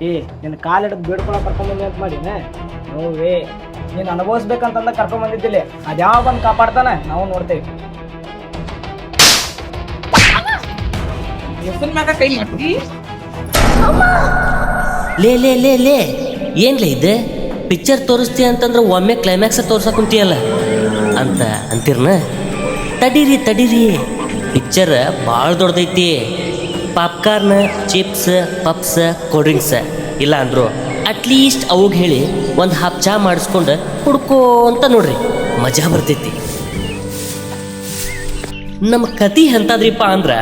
ಏ ನಿನ್ನ ಕಾಲು ಹಿಡಿದು ಬೇಡ್ಕೊಳ ಕರ್ಕೊಂಬಂದಿ ಅಂತ ಮಾಡಿನ ನೋವೇ ನೀನು ಅನುಭವಿಸ್ಬೇಕಂತಂದ ಕರ್ಕೊಂಬಂದಿದ್ದಿಲ್ಲ ಅದು ಯಾವ ಬಂದು ಕಾಪಾಡ್ತಾನೆ ನಾವು ನೋಡ್ತೇವೆ. ಕೈ ಮಾಡ್ತಿ ಲೇ ಲೇ ಲೇ ಲೇ ಏನ್ಲೇ ಇದು ಪಿಕ್ಚರ್ ತೋರಿಸ್ತಿ ಅಂತಂದ್ರೆ ಒಮ್ಮೆ ಕ್ಲೈಮ್ಯಾಕ್ಸ್ ತೋರ್ಸಕ್ ಕುಂತಿಯಲ್ಲ ಅಂತ ಅಂತೀರ್ನ. ತಡೀರಿ ತಡೀರಿ, ಪಿಕ್ಚರ್ ಭಾಳ ದೊಡ್ಡದೈತಿ. Popcorn, chips, puffs, cold drinks ಇಲ್ಲ ಅಂದರು ಅಟ್ಲೀಸ್ಟ್ ಅವಾಗ ಹೇಳಿ ಒಂದು ಹಾಫ್ ಚಾ ಮಾಡಿಸ್ಕೊಂಡು ಕುಡ್ಕೋ ಅಂತ ನೋಡ್ರಿ, ಮಜಾ ಬರ್ತೈತಿ. ನಮ್ಮ ಕತೆ ಎಂತಾದ್ರಿಪ್ಪ ಅಂದ್ರೆ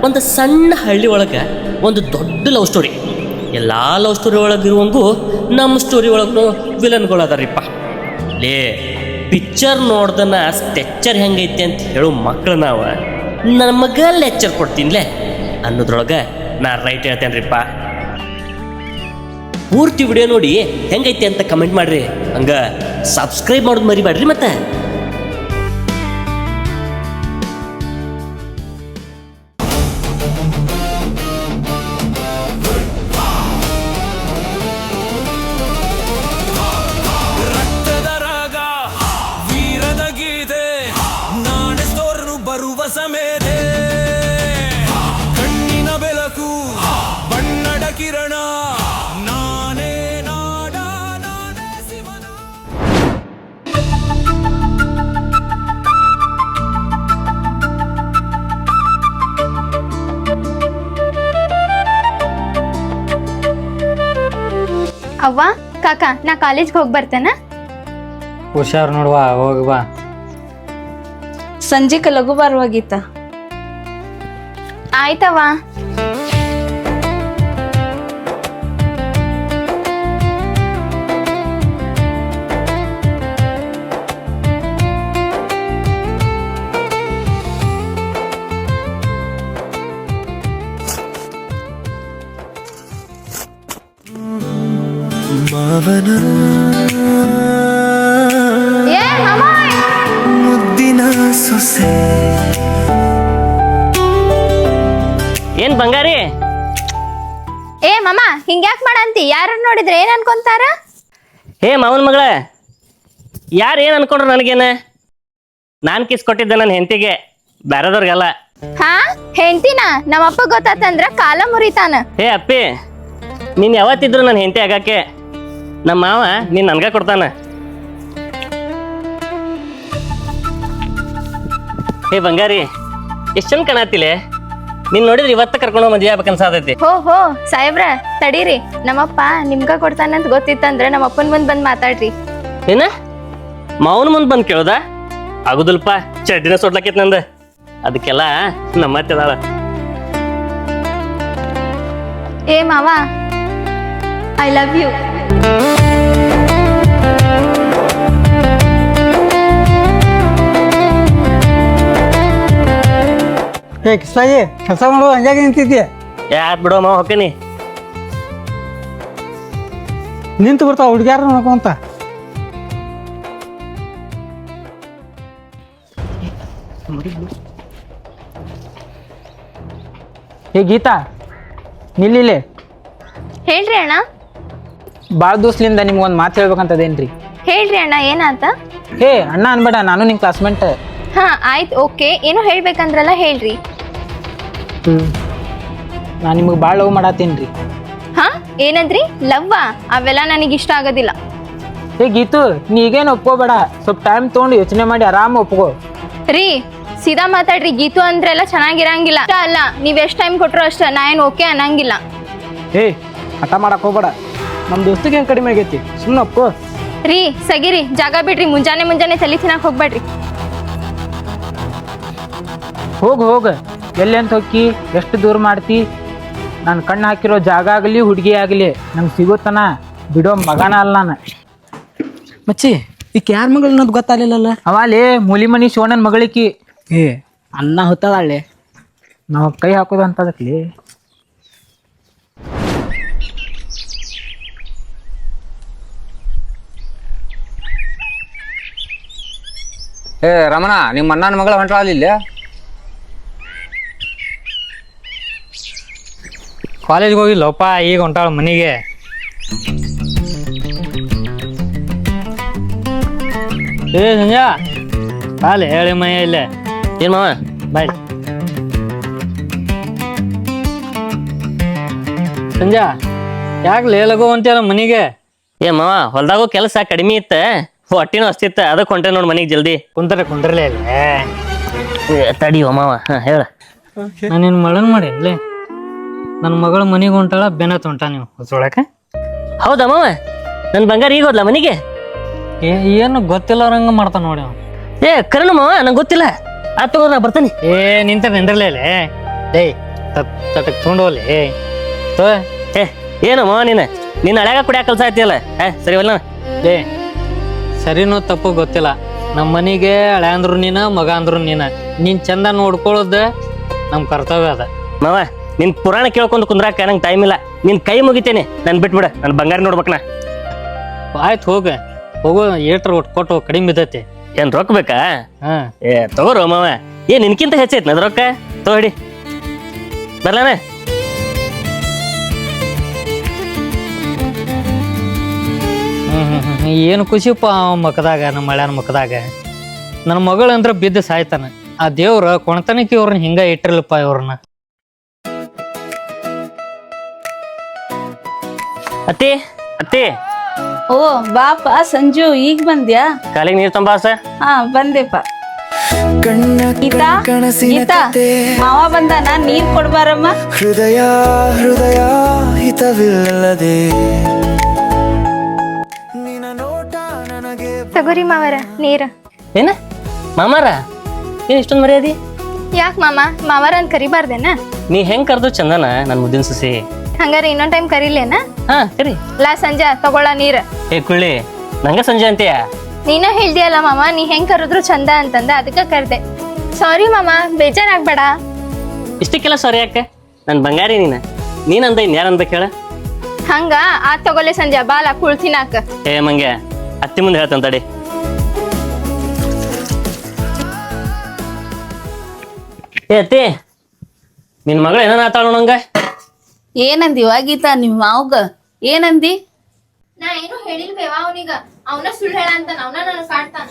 ಒಂದು ಸಣ್ಣ ಹಳ್ಳಿ ಒಳಗೆ ಒಂದು ದೊಡ್ಡ ಲವ್ ಸ್ಟೋರಿ. ಎಲ್ಲ ಲವ್ ಸ್ಟೋರಿ ಒಳಗಿರುವಂಗೂ ನಮ್ಮ ಸ್ಟೋರಿ ಒಳಗೂ ವಿಲನ್ಗಳು ಅದಾರಿಪ್ಪ. ಲೇ ಪಿಕ್ಚರ್ ನೋಡ್ದನ ಸ್ಟೆಚ್ಚರ್ ಹೆಂಗೈತಿ ಅಂತ ಹೇಳೋ ಮಕ್ಳು ನಾವು ನಮಗೆ ಲೆಕ್ಚರ್ ಕೊಡ್ತೀನಿಲೇ ಅನ್ನೋದ್ರೊಳಗೆ ನಾ ರೈಟ್ ಹೇಳ್ತೇನ್ರಿಪ್ಪ. ಪೂರ್ತಿ ವಿಡಿಯೋ ನೋಡಿ ಹೆಂಗೈತಿ ಅಂತ ಕಮೆಂಟ್ ಮಾಡ್ರಿ, ಹಂಗ ಸಬ್ಸ್ಕ್ರೈಬ್ ಮಾಡೋದು ಮರಿಬೇಡ್ರಿ. ಮತ್ತೆ ಬರುವ ಸಮೇತೆ ಕಣ್ಣಿನ ಬೆಳಕು ಬಣ್ಣದ ಕಿರಣ ನಾನೇ ನಾಡ ನಾನೇ ಶಿವನ. ಅವ್ವ ಕಾಕ ನಾ ಕಾಲೇಜ್ಗೆ ಹೋಗಿ ಬರ್ತೇನೆ. ಹುಷಾರು ನೋಡುವ, ಹೋಗಿ ಬಾ. ಸಂಜೆಕ ಲಘು ಬರುವಾಗಿತ್ತ. ಆಯ್ತವ್ವ. ಮಾವನ ಏ ಮಾಮ, ಮುದ್ದಿನ ಸೊಸೆ. ಏನ್ ಬಂಗಾರಿ? ಏ ಮಾಮ ಹಿಂಗ್ಯಾಕ್ ಮಾಡಂತಿ? ಯಾರು ನೋಡಿದ್ರೆ ಏನ್ ಅನ್ಕೊಂತಾರ? ಹೇ ಮಾವನ ಮಗಳ, ಯಾರು ಏನು ಅನ್ಕೊಂಡ್ರು ನನಗೇನ? ನಾನು ಕಿಸ್ ಕೊಟ್ಟಿದ್ದೆ ನನ್ನ ಹೆಂಡತಿಗೆ, ಬೇರೆದವ್ರಿಗೆಲ್ಲ. ಹಾ ಹೆಂಡ್ತಿನ ನಮ್ಮಪ್ಪ ಗೊತ್ತಾತಂದ್ರ ಕಾಲ ಮುರಿತಾನ. ಹೇ ಅಪ್ಪಿ, ನೀನು ಯಾವತ್ತಿದ್ರು ನನ್ನ ಹೆಂಡತಿ ಆಗಾಕೆ ನಮ್ಮ ಮಾವ ನೀನು ನನ್ಗ ಕೊಡ್ತಾನ. ಹೇ ಬಂಗಾರಿ, ಎಷ್ಟು ಚಂದ ಕಾಣತ್ತಿಲೆ. ನೀನ್ ನೋಡಿದ್ರೆ ಇವತ್ತ ಕರ್ಕೊಂಡು ಮದ್ವೆ ಆಗ್ಬೇಕನ್ಸಾತೈತಿ. ಹೋ ಸಾಹೇಬ್ರ ತಡೀರಿ, ನಮ್ಮಪ್ಪ ನಿಮ್ಗ ಕೊಡ್ತಾನಂತ ಗೊತ್ತಿತ್ತಂದ್ರ ನಮ್ಮಪ್ಪನ ಮುಂದ್ ಬಂದ್ ಮಾತಾಡ್ರಿ. ಏನ ಮಾವನ ಮುಂದ್ ಬಂದ್ ಕೇಳೋದ? ಆಗುದಿಲ್ಪ, ಚಡ್ಡಿನ ಸುಡ್ಲಕ್ಕಿತ್ ನಂದ. ಅದಕ್ಕೆಲ್ಲ ನಮ್ಮತ್ತೆ ಅದಾಳ. ಏ ಮಾವ ಐ ಲವ್ ಯು. ಏ ಕಿಸ್ಸಾಗಿ ಕೆಲಸ ಮಾಡು, ಹಂಗಾಗಿ ನಿಂತಿದ್ದೆ. ಯಾರು ಬಿಡೋ ಮಾವ ಹೊಕ್ಕನಿ. ನಿಂತು ಬರ್ತಾವ ಹುಡುಗ್ಯಾರ ನೋಡ್ಕೊಂತ. ಏ ಗೀತಾ ನಿಲ್ಲಿಲೆ. ಹೇಳ್ರಿ ಅಣ್ಣ. ಭಾಳ ದಿವ್ಸಲಿಂದ ನಿಮ್ಗೊಂದು ಮಾತು ಹೇಳ್ಬೇಕಂತದೇನ್ರಿ? ಹೇಳ್ರಿ ಅಣ್ಣ, ಏನಾತ? ಏ ಅಣ್ಣ ಅನ್ಬೇಡ, ನಾನು ನಿಮ್ಮ ಕ್ಲಾಸ್ಮೇಟ್. ಹಾ ಆಯ್ತು, ಓಕೆ. ಏನೋ ಹೇಳ್ಬೇಕಂದ್ರಲ್ಲ ಹೇಳ್ರಿ. ನಾನು ನಿಮಗೆ ಭಾಳ ಲವ್ ಮಾಡತ್ತೀನಿ. ಹಾ ಏನಂದ್ರಿ? ಲವ್ವಾ? ಅವೆಲ್ಲ ನನಗೆ ಇಷ್ಟ ಆಗೋದಿಲ್ಲ. ಏ ಗೀತು, ನೀ ಈಗೇನು ಒಪ್ಕೋಬೇಡ, ಸ್ವಲ್ಪ ಟೈಮ್ ತೊಗೊಂಡು ಯೋಚನೆ ಮಾಡಿ ಆರಾಮ ಒಪ್ಕೋ. ರೀ ಸೀದಾ ಮಾತಾಡ್ರಿ. ಗೀತು ಅಂದ್ರೆಲ್ಲ ಚೆನ್ನಾಗಿರಂಗಿಲ್ಲ. ಇಷ್ಟ ಅಲ್ಲ, ನೀವ್ ಎಷ್ಟ್ ಟೈಮ್ ಕೊಟ್ರು ಅಷ್ಟ, ನಾ ಏನ್ ಓಕೆ ಅನ್ನಂಗಿಲ್ಲ. ಏ ಹಠ ಮಾಡಕ್ ಹೋಗ್ಬೇಡ, ನಮ್ಮ ದೋಸ್ತಿಗೆ ಹೆಂಗೆ ಕಡಿಮೆ ಆಗೈತಿ, ಸುಮ್ಮನೆ ಒಪ್ಕೋ. ರೀ ಸಗಿರಿ, ಜಾಗ ಬಿಡ್ರಿ. ಮುಂಜಾನೆ ತಲೆ ತಿನ್ನಕ್ ಹೋಗ್ಬೇಡ್ರಿ. ಹೋಗ ಎಲ್ಲಿ ಅಂತ ಹೋಗಿ ಎಷ್ಟು ದೂರ ಮಾಡ್ತಿ? ನಾನು ಕಣ್ಣು ಹಾಕಿರೋ ಜಾಗ ಆಗಲಿ ಹುಡುಗಿ ಆಗಲಿ ನಂಗೆ ಸಿಗೋತನ ಬಿಡೋ ಮಗನ ಅಲ್ಲ ನಾನು. ಮಚ್ಚಿ ಈಗ ಯಾರ ಮಗಳು ಅನ್ನೋದು ಗೊತ್ತಾಗಲಿಲ್ಲಲ್ಲ. ಅವಲೇ ಮೂಲಿಮನಿ ಶಿವಣ್ಣನ ಮಗಳಿಕಿ. ಏ ಅನ್ನ ಹೊತ್ತದಾಳೆ, ನಾವು ಕೈ ಹಾಕೋದು ಅಂತದಕ್ಲಿ. ಏ ರಮಣ, ನಿಮ್ಮ ಅಣ್ಣನ ಮಗಳ ಹೊಂಟಾಳಿಲ್ಲ? ಕಾಲೇಜ್ಗೆ ಹೋಗಿಲ್ಲಪ್ಪ, ಈಗ ಹೊಂಟಾಳ ಮನೆಗೆ. ಏ ಸಂಜಾ ಬಾಲೆ ಹೇಳಿ ಮಯ್ಯ ಇಲ್ಲೇ ಏನ್ ಮಾವ ಬಾಯ್ ಸಂಜಾ ಯಾಕೆ ಲಗೋ ಅಂತೀಯಲ್ಲ ಮನಿಗೆ ಏ ಮಾವ ಹೊಲ್ದಾಗೋ ಕೆಲಸ ಕಡಿಮೆ ಇತ್ತ ಹೊಟ್ಟಿನೂ ಅಷ್ಟಿತ್ತ ಅದಕ್ಕೆ ಹೊಂಟೆ ನೋಡ್ ಮನಿಗೆ ಜಲ್ದಿ ಕುಂದ್ರಲೇ ಇಲ್ಲ ತಡಿಯೋ ಮಾವ ಹೇಳ ನಾನು ನಿನ್ನ ಮಳನ್ ಮಾಡೇನ್ಲೇ ನನ್ನ ಮಗಳ ಮನಿಗೆ ಹೊಂಟಾಳ ಬೆನತ್ ಹೊಂಟ ನೀವು ಹೊಸೊಳಕ ಹೌದಾ ಮಾವ ನನ್ ಬಂಗಾರ ಈಗ ಹೋದ್ಲ ಮನಿಗೆ ಏನು ಗೊತ್ತಿಲ್ಲವ್ರಂಗ ಮಾಡ್ತಾನ ನೋಡಿ ಅವ ಏ ಕರಣ್ ಮಾವ ನಂಗೆ ಗೊತ್ತಿಲ್ಲ ಆತ್ ತಗೋ ನಾ ಬರ್ತಾನೆ ಏ ನಿಂದ್ರಲೇ ಡೇ ತಟಕ್ ತೊಗೊಂಡೋಲಿ ತೋ ಏ ಏನು ಮಾವ ನಿನ್ನ ಹಳ್ಯಾಗ ಕುಡಿಯಾಕ ಕಲ್ಸ ಆಯ್ತಿಯಲ್ಲ ಸರಿ ಒಲ್ಲ ಡೇ ಸರಿನೋ ತಪ್ಪು ಗೊತ್ತಿಲ್ಲ ನಮ್ಮ ಮನಿಗೆ ಹಳೆ ಅಂದ್ರು ನೀನ ಮಗ ಅಂದ್ರು ನೀನ್ ಚಂದ ನೋಡ್ಕೊಳ್ಳೋದ ನಮ್ ಕರ್ತವ್ಯ ಅದ ಮಾವ ನಿನ್ ಪುರಾಣ ಕೇಳ್ಕೊಂಡು ಕುಂದ್ರಾಕ ನಂಗೆ ಟೈಮ್ ಇಲ್ಲ ನಿನ್ ಕೈ ಮುಗಿತೇನೆ ನನ್ ಬಿಟ್ಬಿಡ ನನ್ ಬಂಗಾರ ನೋಡ್ಬೇಕನ ಆಯ್ತು ಹೋಗು ಏಟ್ರ ಒಟ್ಟು ಕೊಟ್ಟು ಕಡಿಮೆ ಬಿದ್ದೈತಿ ಏನ್ ರೊಕ್ಕ ಬೇಕಾ ಹಾ ಏ ತಗೋರು ಮಾವ ಏ ನಿನ್ಕಿಂತ ಹೆಚ್ಚೈತಿ ಅದ್ ರೊಕ್ಕ ತಗೋಡಿ ಬರ್ಲಾನ ಏನು ಖುಷಿಪ್ಪ ಅವ ಮಕದಾಗ ನಮ್ಮ ಮಳ್ಯಾನ ಮಕದಾಗ ನನ್ನ ಮಗಳಂದ್ರ ಬಿದ್ದು ಸಾಯ್ತಾನ ಆ ದೇವ್ರ ಕೊಣತನಕ್ಕೆ ಇವ್ರನ್ನ ಹಿಂಗ ಇಟ್ಟಿರ್ಲಪ್ಪ ಇವ್ರನ್ನ ಅತ್ತಿ ಅತ್ತಿ ಓ ಬಾಪ ಸಂಜು ಈಗ ಬಂದ್ಯಾ? ಕಾಲಿಗೆ ನೀರ್ ತಂಬಾಸ ಹಾ ಬಂದೆಪ್ಪ. ಕಣ್ಣ ಗೀತಾ ಕನಸಿನ ಗೀತಾ ಕತೆ ಮಾವ ಬಂದಾನ, ನೀರ್ ಕೊಡ್ಬಾರಮ್ಮ. ಹೃದಯ ಹೃದಯ ಹಿತವಿಲ್ಲದೆ ನಿನ್ನ ನೋಟ ನನಗೆ ತಗೋರಿ ಮಾವರ ನೀರ್. ಏನ ಮಾಮಾರ ಏನ್ ಇಷ್ಟೊಂದು ಮರ್ಯಾದಿ? ಯಾಕ ಮಾಮ ಮಾವರ ಅಂತ ಕರಿಬಾರ್ದೇನ? ನೀ ಹೆಂಗ್ ಕರ್ದು ಚಂದನ ನನ್ ಮುದ್ದಿನ ಸುಸಿ. ಹಂಗಾರ ಇನ್ನೊಂದ್ ಟೈಮ್ ಕರೀಲೇನ? ಹಾ ಕರಿ. ಲಾ ಸಂಜೆ ತಗೊಳ ನೀರ್. ಏ ಕುಳ್ಳಿ ನಂಗ ಸಂಜೆ ಅಂತೀಯ? ನೀನ ಹೇಳ್ದಿಯಲ್ಲ ಮಾಮ ನೀ ಹೆಂಗ್ ಕರೆದ್ರು ಚಂದ ಅಂತಂದ ಅದಕ್ಕ ಕರ್ದೆ. ಸಾರಿ ಮಾಮ ಬೇಜಾರಾಗ್ಬೇಡ. ಇಷ್ಟಕ್ಕೆಲ್ಲ ಸಾರಿ ಯಾಕೆ? ನನ್ ಬಂಗಾರಿ ನೀನಂದ ಇನ್ಯಾರ ಅನ್ಬೇಕು ಹೇಳ? ಹಂಗ ಆ ತಗೊಲೆ ಸಂಜೆ ಬಾಲ ಕುಳ್ತಿನಾಕ. ಏ ಮಂಗೆ ಅತ್ತಿ ಮುಂದೆ ಹೇಳ್ತಾನ ತಡಿ. ಏ ಅತ್ತಿ ನಿನ್ ಮಗಳು ಏನ ಆತಾಳ ನಂಗ? ಏನಂದಿವ ಗೀತಾ ನಿಮ್ ಮಾವಗ? ಏನಂದಿ? ನಾ ಏನು ಹೇಳಿಲ್ವೇವ ಅವನಿಗ, ಅವನ ಸುಳ್ಳು ಹೇಳ ಅಂತ ಅವನ ನನಗ್ ಕಾಡ್ತಾನ.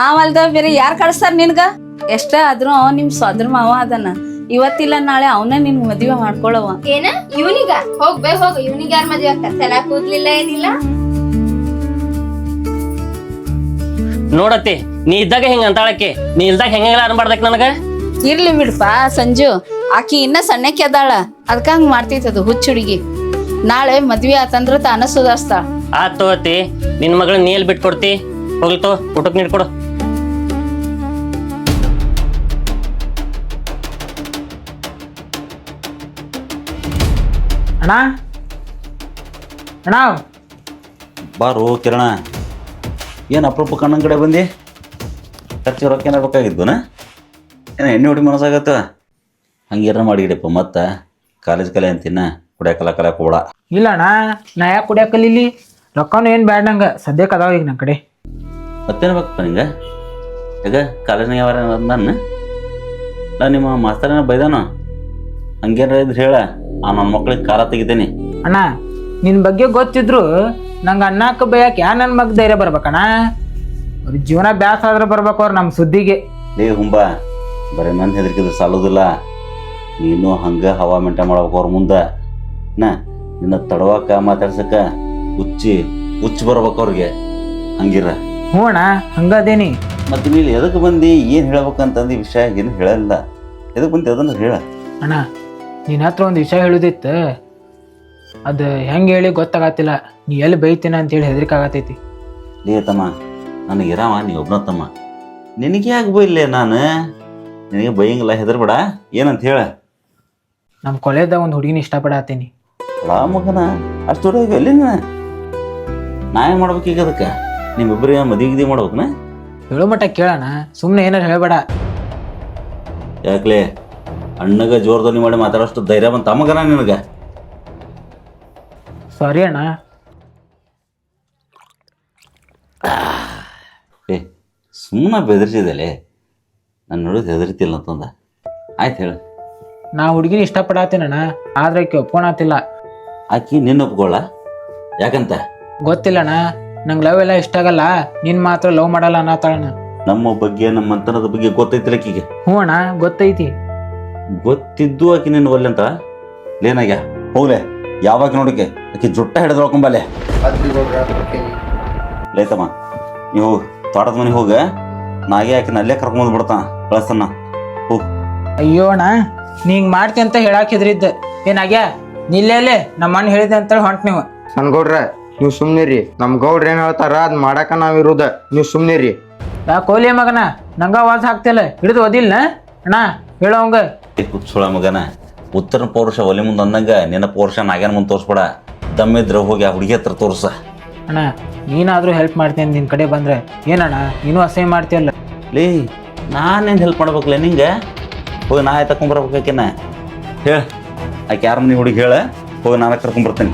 ಆವಲ್ದ ಬೇರೆ ಯಾರ್ ಕಳಿಸ್ತಾರ ನಿನ್ಗ? ಎಷ್ಟ ಆದ್ರೂ ಅವ ನಿಮ್ ಸೋದರ ಮಾವ ಅದನ್ನ. ಇವತ್ತಿಲ್ಲ ನಾಳೆ ಅವನ ನಿನ್ ಮದ್ವೆ ಮಾಡ್ಕೊಳವ. ಏನ ಇವನಿಗ? ಹೋಗ್ಬೇ ಹೋಗ, ಇವನಿಗ ಯಾರ ಮದ್ವೆ ಆಗ್ತಾರ? ತಲೆ ಕೂದ್ಲಿಲ್ಲ ಏನಿಲ್ಲ. ನೋಡತ್ತಿ ನೀ ಇದ್ದಾಗ ಹೆಂಗ ಅಂತಾಳಕ್ಕೆ, ನೀ ಇಲ್ದಾಗ ಹೆಂಗೆಲ್ಲ ಅನ್ಬಾರ್ದಕ್ ನನಗ? ಇರ್ಲಿ ಬಿಡ್ಪ ಸಂಜು, ಆಕಿ ಇನ್ನ ಸಣ್ಣಕ್ಕೆ ಅದಾಳ, ಅದಕ್ಕ ಹಂಗ ಮಾಡ್ತೈತದು ಹುಚ್ಚ ಹುಡುಗಿ. ನಾಳೆ ಮದ್ವೆ ಆತಂದ್ರ ತಾನ ಸುಧಾರಿಸ್ತಾಳ. ಆತ್ ತಗೋತಿ, ನಿನ್ ಮಗಳ ನೀ ಎಲ್ಲಿ ಬಿಟ್ಕೊಡ್ತಿ? ಹೋಗ್ಲಿತ್ತು ಊಟಕ್ ನೀಡ್ಕೊಡು. ಅಣ್ಣ ಅಣ್ಣ ಬಾರೋ ಕಿರಣ, ಏನು ಅಪರೂಪ ಕಣ್ಣನ ಕಡೆ ಬಂದಿ? ಖರ್ಚು ರೊಕ್ಕ ಏನಾರು ಬೇಕಾಗಿದ್ವನ? ಏನೋ ಎಣ್ಣೆ ಹೊಡಿ ಮನಸ್ಸಾಗತ್ತ? ಹಂಗೇನ ಮಾಡಿಡಪ್ಪ, ಮತ್ತೆ ಕಾಲೇಜ್ ಕಲೆ ಅಂತಿನ್ನ ಕುಡಿಯಾಕಲ್ಲ ಕಲಿಯಾಕ ಹೋಡ. ಇಲ್ಲ ಅಣ್ಣ, ನಾ ಯಾಕೆ ಕುಡಿಯಾಕಲ್ಲಿ? ರೊಕ್ಕನು ಏನು ಬ್ಯಾಡ ನಂಗೆ, ಸದ್ಯಕ್ಕೆ ಅದಾವ ಈಗ ನನ್ನ ಕಡೆ. ಮತ್ತೇನು ಬೇಕಪ್ಪ ನಿಂಗೆ? ಈಗ ಕಾಲೇಜ್ನಾಗ ಯಾವಾರ ನಾನು ನಿಮ್ಮ ಮಾಸ್ತರೇನ ಬೈದಾನು? ಹಂಗೇನಾರ ಇದ್ರೆ ಹೇಳ, ನನ್ನ ಮಕ್ಳಿಗೆ ಕಾರ ತೆಗಿತೇನೆ. ಅಣ್ಣ ನಿನ್ನ ಬಗ್ಗೆ ಗೊತ್ತಿದ್ರು ನಂಗೆ ಅನ್ನಕ್ಕೆ ಬೈಯಕ್ಕೆ ಯಾ ನನ್ನ ಮಗ ಧೈರ್ಯ ಬರ್ಬೇಕಣ್ಣ? ಅವ್ರ ಜೀವನ ಬ್ಯಾಸ ಆದ್ರೆ ಬರ್ಬೇಕು ಅವ್ರು ನಮ್ಮ ಸುದ್ದಿಗೆ. ಲೇ ಹುಂಬ, ಬರೀ ನನ್ನ ಹೆದರಿಕಿದ್ರೆ ಸಾಲೋದಿಲ್ಲ. ನೀನು ಹಂಗೆ ಹವಾ ಮೆಂಟ ಮಾಡ್ಬೇಕು ಅವ್ರ ಮುಂದೆ. ನಿನ್ನ ತಡವಾಕ ಮಾತಾಡ್ಸಕ್ಕ ಹುಚ್ಚಿ ಬರ್ಬೇಕು ಅವ್ರಿಗೆ. ಹಂಗಿರ ಹ್ಞೂ ಅಣ್ಣ, ಹಂಗದೇನಿ. ಮತ್ತೆ ನೀನು ಎದಕ್ಕೆ ಬಂದು ಏನು ಹೇಳ್ಬೇಕಂತಂದು ವಿಷಯ ಏನು ಹೇಳಲ್ಲ. ಎದಕ್ಕೆ ಬಂದು ಅದನ್ನು ಹೇಳ. ಅಣ್ಣ ನಿನ್ನ ಹತ್ರ ಒಂದು ವಿಷಯ ಹೇಳುದಿತ್ತು, ಅದು ಹೆಂಗೆ ಹೇಳಿ ಗೊತ್ತಾಗತ್ತಿಲ್ಲ. ನೀ ಎಲ್ಲಿ ಬೈತೀನ ಅಂತೇಳಿ ಹೆದರಿಕೆ ಆಗತೈತಿ. ಲೇ ತಮ್ಮ, ನನಗೆ ಇರಾಮ ನೀ ಒಬ್ಬನ ತಮ್ಮ, ನಿನಗೆ ಯಾಕೆ ಬೈಲೆ ನಾನು? ನಿನಗೆ ಬೈಯಂಗಿಲ್ಲ, ಹೆದರ್ಬೇಡ. ಏನಂತ ಹೇಳ. ನಮ್ಮ ಕಾಲೇಜ್ದಾಗ ಒಂದು ಹುಡುಗಿನ ಇಷ್ಟಪಡತ್ತೀನಿ. ಆ ಮಗನ ಅಷ್ಟು ದೂರ ಎಲ್ಲಿ ನಾ ಏನು ಮಾಡ್ಬೇಕೀಗ? ಅದಕ್ಕೆ ನಿಮ್ಮಿಬ್ಬರಿಗೆ ಮದುವೆ ಮಾಡ್ಬೇಕನ? ಹೇಳೋ ಮಟ್ಟ ಕೇಳೋಣ, ಸುಮ್ಮನೆ ಏನಾರು ಹೇಳಬೇಡ. ಯಾಕಲೇ ಅಣ್ಣಗ ಜೋರ್ಧ್ವನಿ ಮಾಡಿ ಮಾತಾಡೋಷ್ಟು ಧೈರ್ಯ ಬಂತ ಮಗನ ನಿನಗೆ? ಸಾರಿ ಅಣ್ಣ. ಏ ಸುಮ್ಮನೆ ಬೆದರಿಸಿದಲೆ, ನಾನು ನೋಡಿದ್ ಹೆದರ್ತಿಲ್ಲ ಅಂತಂದ. ಆಯ್ತು ಹೇಳು. ನಾ ಹುಡುಗಿನ ಇಷ್ಟಪಡತ್ತೀನಣ್ಣ, ಆದ್ರೆ ಆಕೆ ಒಪ್ಕೊಳತಿಲ್ಲ. ಆಕಿ ನಿನ್ನ ಒಪ್ಕೊಳ್ಳ ಯಾಕಂತ ಗೊತ್ತಿಲ್ಲಣ್ಣ, ನಂಗೆ ಲವ್ ಎಲ್ಲ ಇಷ್ಟ ಆಗಲ್ಲ, ನಿನ್ ಮಾತ್ರ ಲವ್ ಮಾಡಲ್ಲ ಅನ್ನತಾಳಣ್ಣ. ನಮ್ಮ ಬಗ್ಗೆ ನಮ್ಮ ಅಂತನದ ಬಗ್ಗೆ ಗೊತ್ತೈತಿಲ್ಲ ಆಕಿಗೆ. ಹ್ಞೂ ಅಣ್ಣ, ಗೊತ್ತೈತಿ. ಗೊತ್ತಿದ್ದು ಆಕಿ ನಿನ್ನ ಒಲ್ಲೆ ಅಂತ ಏನಾಗ್ಯ ಹೋಗ್ಲೆ ಯಾವಾಗ ನೋಡಕ್ಕೆ ಆಕಿ ಜುಟ್ಟ ಹಿಡಿದು ಹೊಳ್ಕೊಂಬಲ್ಲೆ ಲೈತಮ್ಮ. ನೀವು ತೋಟದ ಮನೆಗೆ ಹೋಗ, ನಾಗೆ ಆಕಿನ ಅಲ್ಲೇ ಕರ್ಕೊಂಡ್ ಬಿಡ್ತಾನ ಕಳಿಸ್ತಾನ. ಹೋಗ್. ಅಯ್ಯೋ ಅಣ್ಣ, ನೀ ಹಿಂಗ್ ಮಾಡ್ತಿ ಅಂತ ಹೇಳಾಕ್ ಹೆದ್ರಿದ್ದ. ಏನಾಗ್ಯ ನಿಲ್ಲೇಲೆ ನಮ್ಮ ಅಣ್ಣ ಹೇಳಿದೆ ಅಂತೇಳಿ ಹೊಂಟ್ ನೀವು. ನನ್ಗೌಡ್ರ ನೀವು ಸುಮ್ನಿರಿ, ನಮ್ ಗೌಡ್ರ ಏನ್ ಹೇಳ್ತಾರ ಅದ್ ಮಾಡಾಕ ನಾವ್ ಇರುದ, ನೀವು ಸುಮ್ನಿರಿ. ಕೋಲಿ ಮಗನ ನಂಗ ಆವಾಜ್ ಹಾಕ್ತಿಲ್ಲ, ಹಿಡಿದು ಓದಿಲ್ಲ ಅಣ್ಣ, ಹೇಳೋಂಗ. ಕುಚ್ಚುಳ ಮಗನ, ಉತ್ತರ ಪೌರುಷ ಒಲೆ ಮುಂದೆ ಅಂದಂಗ ನಿನ್ನ ಪೌರುಷ ನಾಗ್ಯಾನ ಮುಂದೆ ತೋರಿಸ್ಬೇಡ. ದಮ್ಮಿದ್ರ ಹೋಗಿ ಆ ಹುಡುಗಿ ಹತ್ರ ತೋರ್ಸ. ಅಣ್ಣ ನೀನಾದ್ರೂ ಹೆಲ್ಪ್ ಮಾಡ್ತೀನಿ ನಿನ್ ಕಡೆ ಬಂದ್ರೆ. ಏನಣ್ಣ ನೀನು ಅಸಹ್ಯ ಮಾಡ್ತೀಯಲ್ಲ. ಲೇ ನಾನೇನು ಹೆಲ್ಪ್ ಮಾಡ್ಬೇಕಲ್ಲ ನಿಂಗೆ? ಹೋಗಿ ನಾ ತಕೊಂಬರ್ಬೇಕಾಕಿನ ಹೇಳ. ಆಕೆ ಯಾರ ಮನೆ ಹುಡುಗಿ ಹೇಳ, ಹೋಗಿ ನಾನು ಕರ್ಕೊಂಬರ್ತೀನಿ.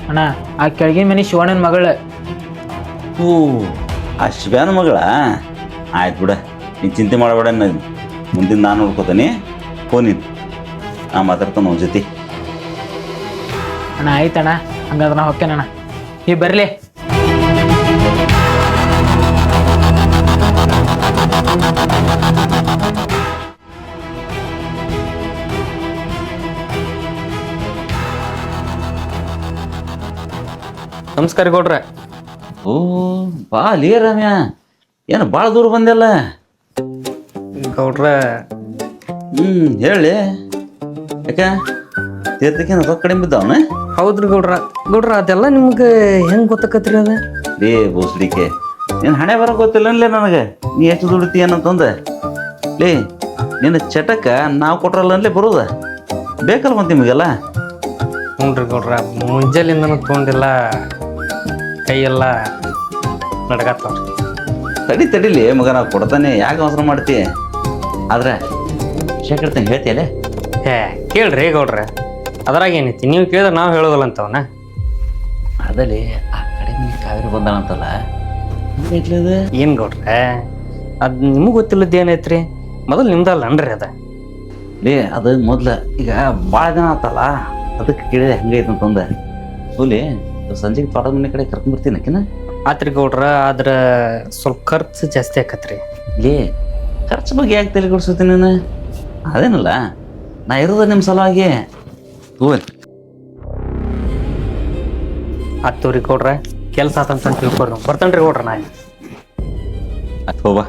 ಅಣ್ಣ ಆ ಕೆಳಗಿನ ಮನೆ ಶಿವಣ್ಣನ ಮಗಳು. ಹೂ ಆ ಶಿವ್ಯಾನ ಮಗಳ? ಆಯ್ತು ಬಿಡ, ನೀನು ಚಿಂತೆ ಮಾಡಬೇಡ. ಮುಂದಿನ ನಾನು ನೋಡ್ಕೋತೀನಿ. ನೀನು ನಾ ಮಾತಾಡ್ತಾನೆ ಅವನ ಜೊತೆ. ಅಣ್ಣ ಆಯ್ತಣ್ಣ, ಹಂಗಾದ್ರೆ ನಾ ಹೊಕ್ಕೇನಣ್ಣ, ನೀ ಬರ್ಲಿ. ನಮಸ್ಕಾರ ಗೌಡ್ರೆ. ಓ ಬಾ ಲೇ ರಾಮ್ಯ, ಏನು ಭಾಳ ದೂರ ಬಂದೆಲ್ಲ. ಗೌಡ್ರೆ ಹೇಳಿ ಯಾಕ ತೀರ್ಥಕ್ಕೇನು ರೊಕ್ಕ ಕಡಿಮೆ ಬಿದ್ದಾವನ? ಹೌದ್ರಿ ಗೌಡ್ರ. ಗೌಡ್ರ ಅದೆಲ್ಲ ನಿಮ್ಗೆ ಹೆಂಗ್ ಗೊತ್ತಾಕತ್ರಿ ಅದ? ಲೇ ಬೋಸ್ಲಿಕ್ಕೆ, ನೀನು ಹಣೆ ಬರೋ ಗೊತ್ತಿಲ್ಲ ನನಗೆ, ನೀ ಎಷ್ಟು ದುಡಿತಿ ಏನಂತಂದ. ಲೇ ನಿನ್ನ ಚಟಕ್ಕೆ ನಾವು ಕೊಟ್ರಲ್ಲ ಅನ್ಲೇ ಬರೋದ ಬೇಕಲ್ಲ ಮತ್ತೆ ನಿಮಗೆಲ್ಲ. ಹ್ಞೂ ಗೌಡ್ರ, ಮುಂಜಾಲಿಂದನೂ ತೊಗೊಂಡಿಲ್ಲ, ಕೈಯೆಲ್ಲ ನಡ್ಗತ್ತವ್ರಿ. ತಡಿಲಿ ಮಗ, ನಾವು ಕೊಡ್ತಾನೆ, ಯಾಕೆ ಅವಸರ ಮಾಡ್ತಿ? ಆದ್ರೆ ವಿಷಯ ಕೇಳ್ತಾನೆ, ಹೇಳ್ತೀಯಲ್ಲೇ? ಕೇಳ್ರಿ ಗೌಡ್ರ, ಅದ್ರಾಗ ಏನೈತಿ? ನೀವು ಕೇಳಿದ್ರೆ ನಾವು ಹೇಳೋದಲ್ಲ ಅಂತವನ. ಅದಲ್ಲಿ ಆ ಕಡೆ ಕಾವೇರಿ ಬಂದಾಳಂತಲ್ಲ, ಏನು ಗೌಡ್ರೆ ಅದು ನಿಮಗೆ ಗೊತ್ತಿಲ್ಲದ್ದು ಏನೈತ್ರಿ? ಮೊದಲು ನಿಮ್ದಲ್ಲ ಅನ್ರಿ ಅದ. ಲೇ ಅದು ಮೊದ್ಲು ಈಗ ಭಾಳ ದಿನ ಆತಲ್ಲ, ಅದಕ್ಕೆ ಕೇಳಿದೆ ಹೆಂಗೈತೆ ಅಂತಂದ. ಹೋಲಿ ಸಂಜೆಗೆ ತೋಟದ ಮನೆ ಕಡೆ ಕರ್ಕೊಂಡ್ಬರ್ತೀನಿ ಆಕಿನ. ಆತ್ರಿ ಗೌಡ್ರ, ಆದ್ರೆ ಸ್ವಲ್ಪ ಖರ್ಚು ಜಾಸ್ತಿ ಆಕತ್ರಿ. ಲೇ ಖರ್ಚು ಬಗ್ಗೆ ಯಾಕೆ ತಲೆ ಕೊಡ್ಸತ್ತೀನಿ ನಾನು? ಅದೇನಲ್ಲ, ನಾ ಇರೋದು ನಿಮ್ಮ ಸಲುವಾಗಿ. ಹೋಲ್ ಆತವ್ರಿ ಗೌಡ್ರ, ಕೆಲಸ ಆತಂತ ತಿಳ್ಕೊಡ್ರಿ. ಬರ್ತೇನ್ರಿ ಗೌಡ್ರ ನಾ. ಆಯ್ತು ಹೋಬಾ.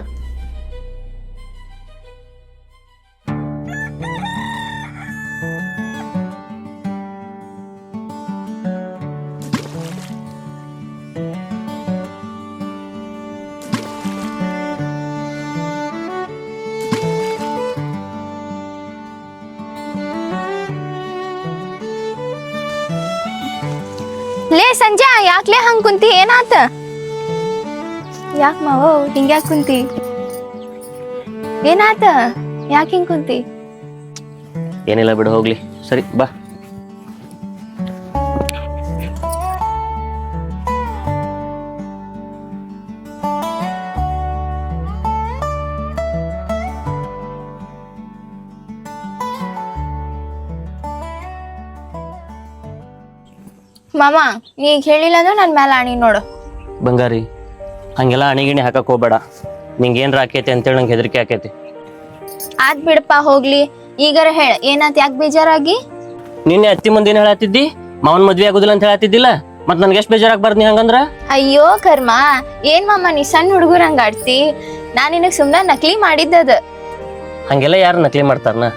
ಲೇ ಸಂಜಾ, ಯಾಕ್ಲೇ ಹಂಗ್ ಕುಂತಿ? ಏನಾತ? ಯಾಕ ಮಾವ ಹಿಂಗ್ಯಾಕ್ ಕುಂತಿ? ಏನಾತ? ಯಾಕೆ ಹಿಂಗ್ ಕುಂತಿ? ಏನಿಲ್ಲ ಬಿಡು, ಹೋಗ್ಲಿ. ಸರಿ ಬಾ. ಮಾಮ ನೀ ಈಗ ಹೇಳಿಲ್ಲ ಅಂದ್ರೆ ನನ್ ಮೇಲೆ ಆಣಿ ನೋಡು. ಬಂಗಾರಿ, ಹಂಗೆಲ್ಲ ಅಣಿಗಿಣಿ ಹಾಕಕ್ ಹೋಗ್ಬೇಡ. ನಿಂಗೆ ಏನ್ರ ಆಕೈತಿ ಅಂತೇಳಿ ನಂಗೆ ಹೆದರಿಕೆ ಆಕೈತಿ. ಆತ್ ಬಿಡಪ್ಪ, ಹೋಗ್ಲಿ. ಈಗಾರ ಹೇಳ, ಏನಾತ್? ಯಾಕೆ ಬೇಜಾರಾಗಿ? ನಿನ್ನೆ ಅತ್ತಿ ಮುಂದೆ ಏನ್ ಹೇಳತ್ತಿದ್ದಿ? ಮಾವನ್ ಮದ್ವೆ ಆಗುದಿಲ್ಲ ಅಂತ ಹೇಳತ್ತಿದ್ದಿಲ್ಲ? ಮತ್ ನನ್ಗೆ ಎಷ್ಟು ಬೇಜಾರಾಗ್ಬಾರ್ದು ನೀ ಹಂಗಂದ್ರ? ಅಯ್ಯೋ ಕರ್ಮ, ಏನ್ ಮಾಮ ನೀ ಸಣ್ಣ ಹುಡುಗರ ಹಂಗ ಆಡ್ತಿ? ನಾನ್ ನಿನಗ್ ಸುಮ್ನ ನಕಲಿ ಮಾಡಿದ್ದದ. ಹಂಗೆಲ್ಲ ಯಾರು ನಕಲಿ ಮಾಡ್ತಾರನ?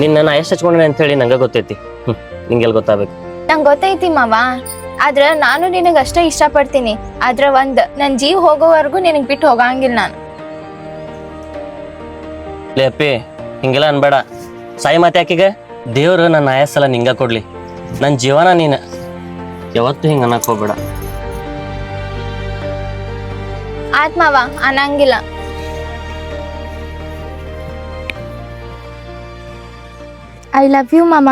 ನಿನ್ನ ನಾ ಎಷ್ಟು ಹಚ್ಕೊಂಡೆ ಅಂತ ಹೇಳಿ ನಂಗೆ ಗೊತ್ತೈತಿ. ನಿಂಗೆಲ್ಲ ಗೊತ್ತಾಗಬೇಕು. ನಂಗೆ ಗೊತ್ತೈತಿ ಮಾವ, ಆದ್ರ ನಾನು ನಿನಗ ಅಷ್ಟ ಇಷ್ಟಪಡ್ತೀನಿ. ಆದ್ರ ನನ್ ಜೀವ ಹೋಗೋವರೆಗೂ ನಿನಗ್ ಬಿಟ್ಟು ಹೋಗಂಗಿಲ್ಲ ನಾನು. ಲೇ ಅಪ್ಪಿ, ಹಿಂಗೆಲ್ಲ ಅನ್ಬೇಡ. ಸಾಯಿ ಮಾತೆ ಆಕಿಗ ದೇವ್ರು ನನ್ನ ಆಯಸ್ಸಲ್ಲ ನಿಂಗ ಕೊಡ್ಲಿ. ನನ್ನ ಜೀವನ ನೀನ, ಯಾವತ್ತೂ ಹಿಂಗ ಅನ್ನಕ್ ಹೋಗ್ಬೇಡ. ಆತ್ ಮಾವ, ಅನ್ನಂಗಿಲ್ಲ. ಐ ಲವ್ ಯು ಮಾಮ.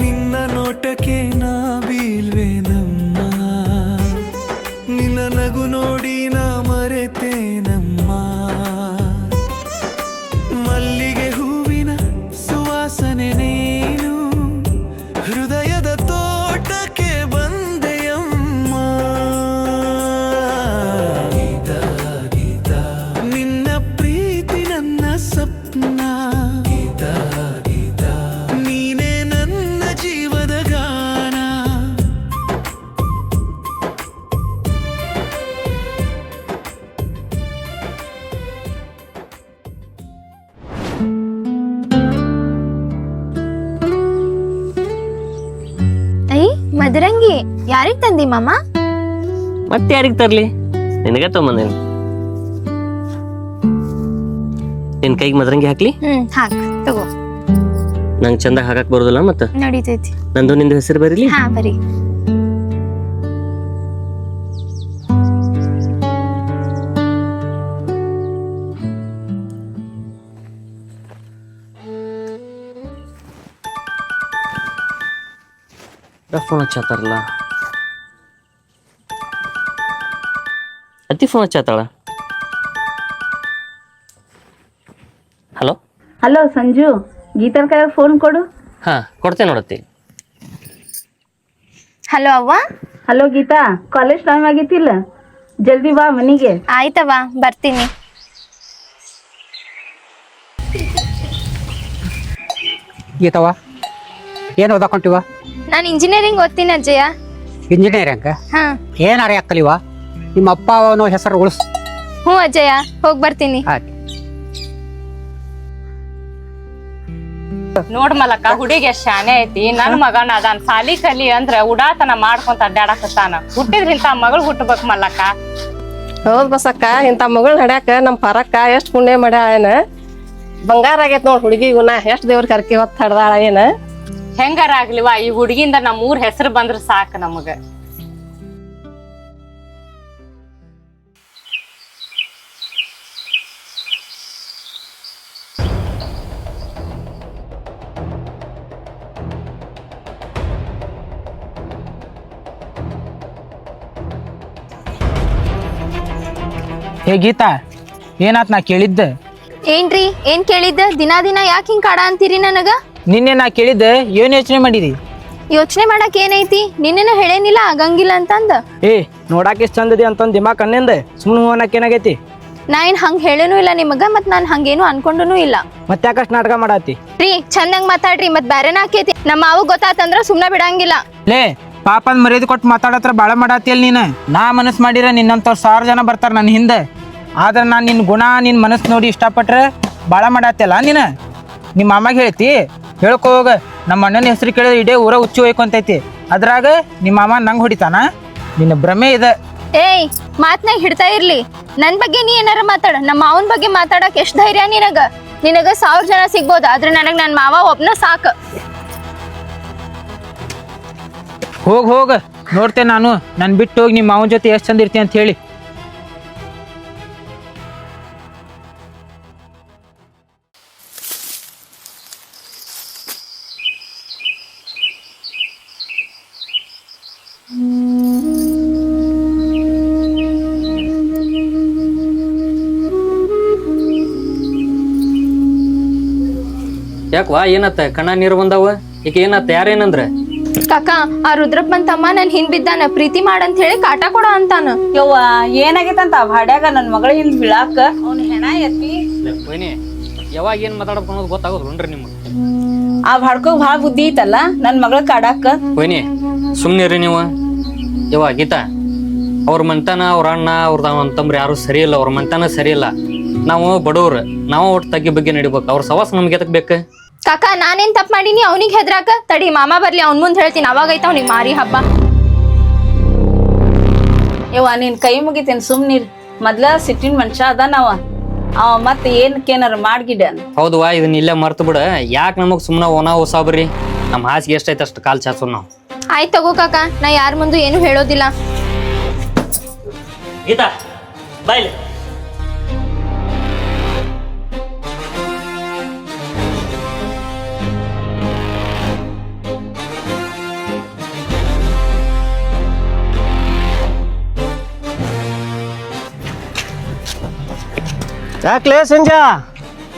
ನಿನ್ನ ನೋಟಕ್ಕೆ ನಾ ಬೀಳ್ವೇನಮ್ಮ, ನಿನ್ನ ನಗು ನೋಡಿ ನಾ ಮರೆತೇನಮ್ಮ. ಮದರಂಗಿ ಯಾರಿಗ್ ತಂದಿ ಮಾಮ? ಮತ್ತೆ ಯಾರಿಗೆ ತರ್ಲಿ? ನಿನಗೆ ತೊಗೊಂಬಂದೇನು. ನಿನ್ ಕೈಗೆ ಮದರಂಗಿ ಹಾಕ್ಲಿ? ಹಾಕ್ ತಗೋ. ನಂಗೆ ಚಂದ ಹಾಕಕ್ ಬರೋದಿಲ್ಲ ಮತ್ತ. ನಡೀತೈತಿ. ನಂದು ನಿಂದು ಹೆಸರು ಬರೀಲಿ. ಹಾ ಬರಿ. ಫೋನ್ ಹಚ್ಚಾತಾರಲ್ಲ, ಅತಿ ಫೋನ್ ಹಚ್ಚಾತಾಳ. ಹಲೋ ಹಲೋ ಸಂಜು, ಗೀತನ ಕೈ ಫೋನ್ ಕೊಡು. ಹಾ ಕೊಡ್ತೇನೆ ನೋಡತ್ತಿ. ಹಲೋ ಅವ್ವ. ಹಲೋ ಗೀತಾ, ಕಾಲೇಜ್ ಟೈಮ್ ಆಗೈತಿಲ್ಲ, ಜಲ್ದಿ ಬಾ ಮನಿಗೆ. ಆಯ್ತವ್ವ ಬರ್ತೀನಿ. ಗೀತವ ಏನು ಓದಾಕೊಂಟಿವ? ನಾನು ಇಂಜಿನಿಯರಿಂಗ್ ಓದ್ತೀನಿ ಅಜ್ಜಯ್ಯ. ಇಂಜಿನಿಯರಿಂಗ್ ಹಾ ಏನಾರ ಯಾಕಲಿವ? ನಿಮ್ಮ ಅಪ್ಪ ಅವನ ಹೆಸರು ಉಳಿಸ್. ಹ್ಞೂ ಅಜ್ಜಯ್ಯ, ಹೋಗಿ ಬರ್ತೀನಿ. ಆಯ್ತು. ನೋಡ್ ಮಲಕ, ಹುಡುಗಿ ಎಷ್ಟ್ ಶಾನೆ ಐತಿ. ನನ್ ಮಗನ ಅದಾನ, ಸಾಲಿ ಕಲಿ ಅಂದ್ರ ಉಡಾತನ ಮಾಡ್ಕೊಂತ ಅಡ್ಡಾಡಕತ್ತಾನ. ಹುಟ್ಟಿದ್ರಿಂತ ಮಗಳು ಹುಟ್ಟಬೇಕು ಮಲ್ಲಕ್ಕ. ಹೌದ್ ಬಸಕ್ಕ, ಇಂತ ಮಗಳ್ ಹಡ್ಯಾಕ ನಮ್ ಪರಕ್ಕ ಎಷ್ಟ್ ಪುಣ್ಯ ಮಾಡ್ಯಾಳ. ಬಂಗಾರ ಆಗೈತ್ ನೋಡ್ ಹುಡುಗಿ ಗುಣ. ಎಷ್ಟ್ ದೇವ್ರ ಕರ್ಕಿ ಹೊತ್ತ ಹಡ್ದಾಳ ಏನ. ಹೆಂಗಾರ ಆಗ್ಲಿವಾ, ಈ ಹುಡುಗಿಂದ ನಮ್ಮ ಊರ್ ಹೆಸರು ಬಂದ್ರ ಸಾಕ ನಮಗ. ಹೇ ಗೀತಾ, ಏನಾತ್ ನಾ ಕೇಳಿದ್ದ? ಏನ್ರಿ ಏನ್ ಕೇಳಿದ್ದ? ದಿನಾ ದಿನ ಯಾಕೆ ಹಿಂಗ್ ಕಾಡ ಅಂತೀರಿ ನನಗ? ನಿನ್ನೆ ನಾ ಕೇಳಿದ್ದ ಏನ್ ಯೋಚನೆ ಮಾಡಿದಿ? ಯೋಚನೆ ಮಾಡಕ್ ಏನೈತಿ? ನಿನ್ನೆನ ಹೇಳೇನಿಲ್ಲ ಆಗಂಗಿಲ್ಲ ಅಂತಂದ. ಏ ನೋಡಾಕ ಇಷ್ಟ ಚಂದದಿ ಅಂತಂದ್ ದಿಮಾಕ್ ಅನ್ನೆಂದ ಸುಮ್ಮನೆ ಹೋಗಕ್ ಏನಾಗೈತಿ? ನಾ ಏನ್ ಹಂಗ ಹೇಳೇನು ಇಲ್ಲ ನಿಮಗ, ಮತ್ ನಾನ್ ಹಂಗೇನು ಅನ್ಕೊಂಡನು ಇಲ್ಲ. ಮತ್ತೆ ಯಾಕಷ್ಟು ನಾಟಕ ಮಾಡಾತಿ? ರೀ ಚಂದಂಗ್ ಮಾತಾಡ್ರಿ, ಮತ್ ಬ್ಯಾರೆನ ಆಕೇತಿ. ನಮ್ಮ ಮಾವು ಗೊತ್ತಾತಂದ್ರ ಸುಮ್ನ ಬಿಡಂಗಿಲ್ಲ. ಲೇ ಪಾಪನ್ ಮರ್ಯಾದೆ ಕೊಟ್ಟು ಮಾತಾಡತ್ರ ಬಾಳ ಮಾಡಾತಿಯಲ್ ನೀನು. ನಾ ಮನಸ್ ಮಾಡಿರ ನಿನ್ನಂತವ್ರು 1000 ಜನ ಬರ್ತಾರ ನನ್ನ ಹಿಂದೆ. ಆದ್ರೆ ನಾನು ನಿನ್ನ ಗುಣ, ನಿನ್ನ ಮನಸ್ಸು ನೋಡಿ ಇಷ್ಟಪಟ್ರೆ ಭಾಳ ಮಾಡಾತಿಯಲ್ಲ ನೀನು. ನಿಮ್ಮ ಮಾಮಾಗೆ ಹೇಳ್ತಿ, ಹೇಳ್ಕೊ ಹೋಗ. ನಮ್ಮ ಅಣ್ಣನ ಹೆಸರು ಕೇಳಿದ್ರೆ ಇಡೇ ಊರ ಹುಚ್ಚು ಹೋಯ್ಕೊಂತೈತಿ. ಅದ್ರಾಗ ನಿಮ್ಮ ಮಾಮ ನಂಗೆ ಹೊಡಿತಾನ? ನಿನ್ನ ಭ್ರಮೆ ಇದೆ. ಏಯ್ ಮಾತ್ನಾಗ ಹಿಡ್ತಾ ಇರ್ಲಿ. ನನ್ ಬಗ್ಗೆ ನೀ ಏನಾರ ಮಾತಾಡ, ನಮ್ಮ ಮಾವನ್ ಬಗ್ಗೆ ಮಾತಾಡಕ್ ಎಷ್ಟ್ ಧೈರ್ಯ ನಿನಗ? ನಿನಗ 1000 ಜನ ಸಿಗ್ಬೋದು, ಆದ್ರೆ ನನಗ್ ನನ್ ಮಾವ ಒಬ್ನ ಸಾಕ. ಹೋಗ ನೋಡ್ತೇನೆ ನಾನು. ನನ್ ಬಿಟ್ಟು ಹೋಗಿ ನಿಮ್ಮ ಮಾವನ ಜೊತೆ ಎಷ್ಟು ಚಂದ ಇರ್ತೀನಿ ಅಂತ ಹೇಳಿ. ಯಾಕವಾ ಏನತ್ತ? ಕಣ್ಣ ನೀರು ಬಂದಾವ. ಈಗ ಏನತ್ತ? ಯಾರೇನಂದ್ರ? ಕಾಕ, ಆ ರುದ್ರಪ್ಪನ್ ತಮ್ಮ ನನ್ ಹಿಂದ್ ಬಿದ್ದಾನ, ಪ್ರೀತಿ ಮಾಡಂತ ಹೇಳಿ ಕಾಟ ಕೊಡ ಅಂತಾನ. ಯವ್ವ ಏನಾಗೈತಂತ ಭಾಡ್ಯಾಗ ನನ್ ಮಗಳ ಹಿಂದ್ ಬೀಳಾಕ ಅವ್ನ ಹೆಣ ಎತ್ತಿ. ಯಾವಾಗ ಏನ್ ಮಾತಾಡ್ಬೇಕು ಅನ್ನೋದು ಗೊತ್ತಾಗೋದ್ರಿ ನಿಮ್ಗೆ. ಆ ಭಾಡ್ಕೋಗ್ ಭಾಳ ಬುದ್ಧಿ ಐತಲ್ಲ ನನ್ ಮಗಳ ಕಾಡಾಕ. ಹೋಯ್ನಿ ಸುಮ್ನಿರಿ ನೀವು. ಯವ್ವ ಗೀತಾ, ಅವ್ರ ಮಂತಾನ, ಅವ್ರ ಅಣ್ಣ, ಅವ್ರ ತಮ್ರ ಯಾರು ಸರಿ ಇಲ್ಲ. ಅವ್ರ ಮಂತಾನ ಸರಿ ಇಲ್ಲ. ನಾವು ಬಡವ್ರು, ನಾವು ಒಟ್ಟು ತಗ್ಗಿ ಬಗ್ಗೆ ನಡಿಬೇಕು. ಅವ್ರ ಸವಾಸ ನಮ್ಗೆ ಎದಕ್ ಬೇಕು? ಕಾಕ, ನಾನೇನ್ ತಪ್ಪ ಮಾಡೀನಿ ಅವನಿಗೆ ಹೆದ್ರಾಕ? ತಡಿ ಮಾಮ ಬರ್ಲಿ, ಅವ್ನ ಮುಂದ್ ಹೇಳ್ತೀನಿ. ಅವಾಗೈತ ಅವ್ನಿಗೆ ಮಾರಿ ಹಬ್ಬ. ಯವ್ವ ನೀನ್ ಕೈ ಮುಗಿತೇನ್ ಸುಮ್ನಿರ್. ಮೊದ್ಲ ಸಿಟ್ಟಿನ ಮನುಷ್ಯ ಅದಾನವ. ಅವ ಮತ್ ಏನಕ್ಕೇನಾರ ಮಾಡ್ಗಿಡ್ಯಾನ. ಹೌದವಾ, ಇದನ್ನ ಇಲ್ಲೇ ಮರ್ತು ಬಿಡ. ಯಾಕೆ ನಮಗ್ ಸುಮ್ಮನೆ ಓನಾ ಹೊಸಾಬ್ರಿ? ನಮ್ಮ ಹಾಸಿಗೆ ಎಷ್ಟೈತೆ ಅಷ್ಟು ಕಾಲ್ ಚಾಚು ನಾವು. ಆಯ್ತು ತಗೋ ಕಾಕ, ನಾ ಯಾರ ಮುಂದೆ ಏನು ಹೇಳೋದಿಲ್ಲ. ಗೀತಾ ಬಾಯ್ಲಿ. ಯಾಕ್ಲೇ ಸಂಜಾ?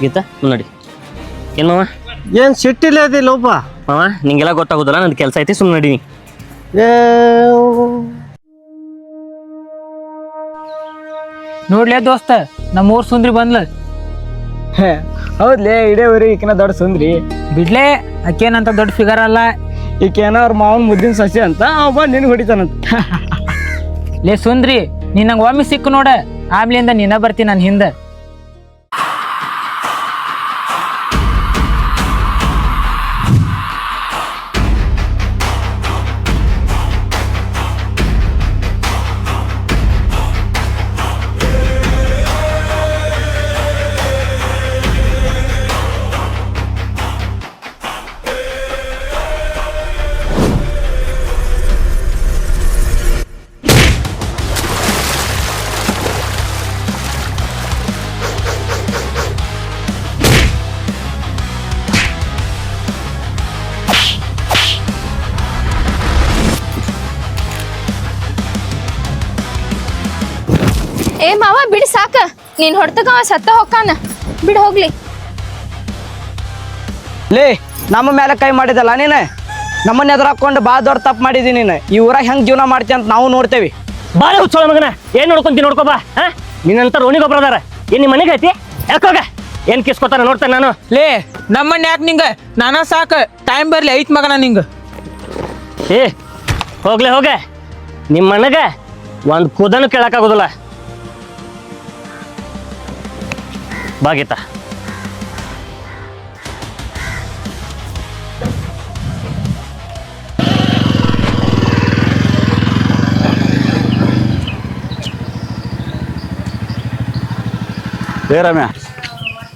ಗೀತಾ ನೋಡಿ. ಏನ್ ಮಾವ? ಏನ್ ಸಿಟ್ಟಿಲ್ಲ ಅದಿಲ್ಲಪ್ಪ ಮಾವ, ನಿಂಗೆಲ್ಲ ಗೊತ್ತಾಗೋದಿಲ್ಲ. ನಂದು ಕೆಲಸ ಐತಿ, ಸುಮ್ಮನೆ ನಡೀನಿ. ನೋಡ್ಲೇ ದೋಸ್ತ, ನಮ್ಮ ಊರ್ ಸುಂದ್ರಿ ಬಂದ್ಲ. ಹೌದ್ಲೇ, ಇಡೇ ಊರಿಗೆ ಈಕಿನ ದೊಡ್ಡ ಸುಂದ್ರಿ. ಬಿಡ್ಲೇ, ಆಕೇನಂತ ದೊಡ್ಡ ಫಿಗರ್ ಅಲ್ಲ. ಈಕೇನ ಅವ್ರ ಮಾವನ್ ಮುದ್ದಿನ ಸಸಿ ಅಂತ ಅವ ಬಂದು ನಿನ್ ಹೊಡಿತಾನಂತ. ಲೇ ಸುಂದ್ರಿ, ನೀನ್ ನಂಗೆ ಒಮ್ಮೆ ಸಿಕ್ಕು ನೋಡ, ಆಮ್ಲಿಂದ ನೀನ ಬರ್ತೀನಿ ನನ್ನ ಹಿಂದೆ. ಏ ಮಾವ ಬಿಡಿ ಸಾಕ, ನೀನ್ ಹೊಡ್ತಕ ಅವ ಸತ್ತ ಹೊಕ್ಕಾನ, ಬಿಡ್ ಹೋಗ್ಲಿ. ಲೇ ನಮ್ಮ ಮೇಲೆ ಕೈ ಮಾಡಿದಲ್ಲ ನೀನು, ನಮ್ಮನ್ನ ಎದುರಾಕೊಂಡು ಭಾಳ ದೊಡ್ಡ ತಪ್ಪು ಮಾಡಿದಿ ನೀನು. ಈ ಊರಾಗ ಹೆಂಗ್ ಜೀವನ ಮಾಡ್ತಿ ಅಂತ ನಾವು ನೋಡ್ತೇವಿ. ಬಾಳೆ ಹುಚ್ಚೋಳ ಮಗನ, ಏನ್ ನೋಡ್ಕೊಂತೀನಿ ನೋಡ್ಕೋ ಬಾ. ನಿನ್ನಂತ ರೋಣಿಗೊಬ್ರ ಅದಾರ, ಏನ್ ನಿಮ್ಮ ಮನೆಗೆ ಐತಿ? ಯಾಕೋಗ ಏನ್ ಕಿಸ್ಕೊತಾರ ನೋಡ್ತೇನೆ ನಾನು. ಲೇ ನಮ್ಮನ್ನ ಯಾಕೆ ನಿಂಗ, ನಾನ ಸಾಕು, ಟೈಮ್ ಬರ್ಲಿ ಐತ್ ಮಗನ ನಿಂಗ. ಏ ಹೋಗ್ಲೆ ಹೋಗ, ನಿಮ್ಮ ಮನೆಗ ಒಂದು ಕೂದನು ಕೇಳಕ್ಕಾಗೋದಿಲ್ಲ. ಬಾಗೀತ ಏ ರಮ್ಯಾ,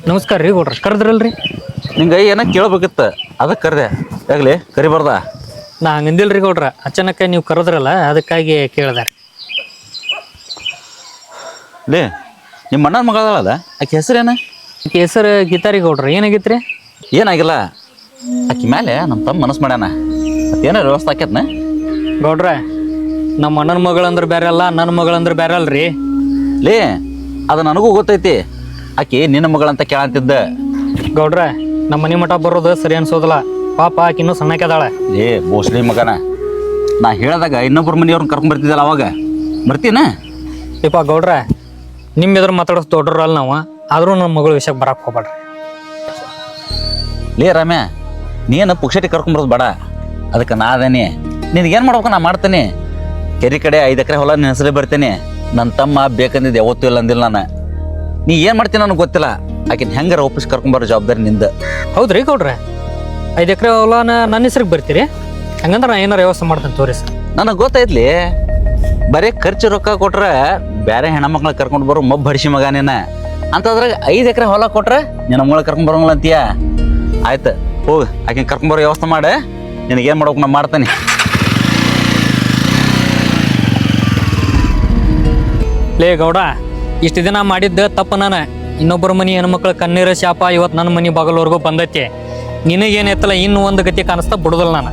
ನಮಸ್ಕಾರ ರೀ ಗೌಡ್ರ, ಕರೆದ್ರಲ್ರಿ? ನಿಂಗೆ ಏನೋ ಕೇಳ್ಬೇಕಿತ್ತು, ಅದಕ್ಕೆ ಕರೆದೆ. ಯಾಗಲಿ ಕರಿಬಾರ್ದ? ನಾ ಹಂಗಂದಿಲ್ರಿ ಗೌಡ್ರ, ಅಚಾನಕ್ ನೀವು ಕರೆದ್ರಲ್ಲ ಅದಕ್ಕಾಗಿ ಕೇಳ್ದೆ. ಲೇ ನಿಮ್ಮ ಅಣ್ಣನ ಮಗಳಲ್ಲ, ಆಕೆ ಹೆಸರೇನ? ಆಕೆ ಹೆಸರು ಗೀತಾರಿ ಗೌಡ್ರ. ಏನಾಗಿತ್ರಿ? ಏನಾಗಿಲ್ಲ, ಆಕೆ ಮೇಲೆ ನಮ್ಮ ತಮ್ಮ ಮನಸ್ಸು ಮಾಡ್ಯಾನ, ಮತ್ತೇನಾರು ವ್ಯವಸ್ಥೆ ಆಕೇತ್ನ? ಗೌಡ್ರ, ನಮ್ಮ ಅಣ್ಣನ ಮಗಳಂದ್ರೆ ಬೇರೆ ಅಲ್ಲ, ನನ್ನ ಮಗಳಂದ್ರೆ ಬೇರೆ ಅಲ್ರಿ. ಲೇ ಅದು ನನಗೂ ಗೊತ್ತೈತಿ, ಆಕೆ ನಿನ್ನ ಮಗಳಂತ ಕೇಳಂತಿದ್ದ. ಗೌಡ್ರ, ನಮ್ಮ ಮನೆ ಮಠ ಬರೋದು ಸರಿ ಅನ್ಸೋದಿಲ್ಲ, ಪಾಪ ಆಕೆ ಇನ್ನೂ ಸಣ್ಣಕ್ಕೆದಾಳೆ. ಲೇ ಬೋಸ್ಲಿ ಮಗನ, ನಾ ಹೇಳಿದಾಗ ಇನ್ನೊಬ್ಬರ ಮನೆಯವ್ರನ್ನ ಕರ್ಕೊಂಡ್ ಬರ್ತಿದ್ದಲ್ಲ, ಅವಾಗ ಬರ್ತೀನ? ಯಪ್ಪ ಗೌಡ್ರ, ನಿಮ್ಮ ಎದುರು ಮಾತಾಡೋದು ದೊಡ್ಡರಲ್ಲ ನಾವು, ಆದರೂ ನಮ್ಮ ಮಗಳ ವಿಷಯಕ್ಕೆ ಬರಕ್ಕೆ ಹೋಗ್ಬೇಡ್ರಿ. ಲೇ ರಮ್ಯಾ, ನೀನು ಪುಕ್ಷಟಿ ಕರ್ಕೊಂಬರೋದು ಬೇಡ, ಅದಕ್ಕೆ ನಾ ಅದೇನಿ. ನಿನಗೇನು ಮಾಡ್ಬೇಕು ನಾ ಮಾಡ್ತೇನೆ. ಕೆರೆ ಕಡೆ 5 ಎಕರೆ ಹೊಲ ನಿನ್ನ ಹೆಸರೇ ಬರ್ತೇನೆ. ನನ್ನ ತಮ್ಮ ಬೇಕಂದಿದ್ದು ಯಾವತ್ತೂ ಇಲ್ಲ ಅಂದಿಲ್ಲ ನಾನು. ನೀ ಏನು ಮಾಡ್ತೀನಿ ನನಗೆ ಗೊತ್ತಿಲ್ಲ, ಆಕಿನ ಹೆಂಗಾರ ಒಪ್ಪಿಸಿ ಕರ್ಕೊಂಬರೋ ಜವಾಬ್ದಾರಿ ನಿಂದ. ಹೌದ್ರಿ ಗೌಡ್ರ, 5 ಎಕರೆ ಹೊಲನ ನನ್ನ ಹೆಸ್ರಿಗೆ ಬರ್ತೀರಿ? ಹಂಗಂದ್ರೆ ನಾ ಏನಾರು ವ್ಯವಸ್ಥೆ ಮಾಡ್ತೇನೆ ತೋರಿ ಸರ್. ನನಗೆ ಗೊತ್ತೈತ್ಲಿ, ಬರೀ ಖರ್ಚು ರೊಕ್ಕ ಕೊಟ್ರೆ ಬೇರೆ ಹೆಣ್ಮಕ್ಳ ಕರ್ಕೊಂಡು ಬರೋ ಮಬ್ಬ ಹಡಿಸಿ ಮಗ ನೀನ ಅಂತದ್ರಾಗ 5 ಎಕರೆ ಹೊಲ ಕೊಟ್ರೆ ನಿನ್ನ ಮಗಳ ಕರ್ಕೊಂಡ್ ಬರೋಂಗಿಲ್ಲ ಅಂತೀಯ? ಆಯ್ತು ಹೋಗಿ ಆಕಿನ ಕರ್ಕೊಂಬರೋ ವ್ಯವಸ್ಥೆ ಮಾಡ, ನಿನಗೇನು ಮಾಡ್ಬೇಕು ನಾ ಮಾಡ್ತೇನೆ. ಲೇ ಗೌಡ, ಇಷ್ಟು ದಿನ ಮಾಡಿದ್ದ ತಪ್ಪು ನಾನು. ಇನ್ನೊಬ್ಬರ ಮನೆ ಹೆಣ್ಮಕ್ಳ ಕಣ್ಣೀರ ಶಾಪ ಇವತ್ತು ನನ್ನ ಮನೆ ಬಾಗಲ್ವರೆಗೂ ಬಂದೈತಿ. ನಿನಗೇನೈತಲ್ಲ ಇನ್ನೂ ಒಂದು ಗತಿ ಕಾಣಿಸ್ತಾ ಬಿಡುದಿಲ್ಲ ನಾನು.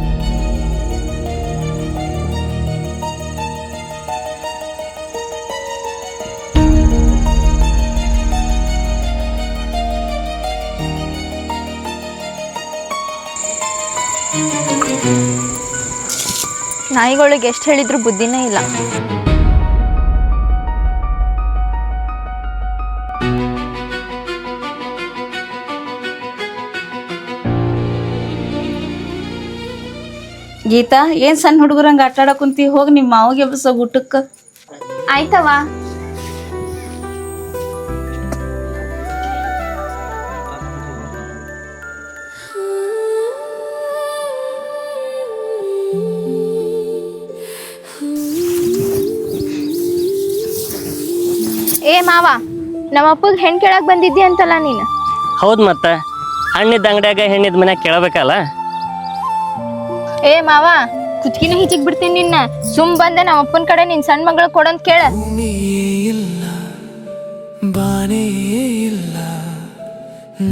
ನಾಯಿಗಳಿಗೆ ಎಷ್ಟು ಹೇಳಿದ್ರು ಬುದ್ಧಿನೇ ಇಲ್ಲ. ಗೀತಾ, ಏನ್ ಸಣ್ಣ ಹುಡುಗರಂಗ ಆಟ ಆಡಕ್ ಕುಂತಿ, ಹೋಗಿ ನಿಮ್ಮ ಮಾವಿಗೆ ಬಸ ಊಟಕ್ಕ. ಆಯ್ತವ. ಏ ಮಾವ, ನಮ್ಮ ಅಪ್ಪಗೆ ಹೆಣ್ ಕೇಳಕ್ ಬಂದಿದ್ದಿ ಅಂತಲ್ಲ ನೀನು? ಹೌದು, ಮತ್ತೆ ಹಣ್ಣಿದ್ದ ಅಂಗಡಿಯಾಗ ಹೆಣ್ಣಿದ ಮನ್ಯಾಗ ಕೇಳಬೇಕಲ್ಲ. ಏ ಮಾವ, ಕುತ್ಕಿನ ಹಿಚಿಕ್ ಬಿಡ್ತೀನಿ ನಿನ್ನ. ಸುಮ್ ಬಂದೆ ನಮ್ಮ ಅಪ್ಪನ ಕಡೆ ನಿನ್ ಸಣ್ಣ ಮಗಳ ಕೊಡಂತ ಕೇಳ. ಇಲ್ಲ ಬಾನೇ ಇಲ್ಲ,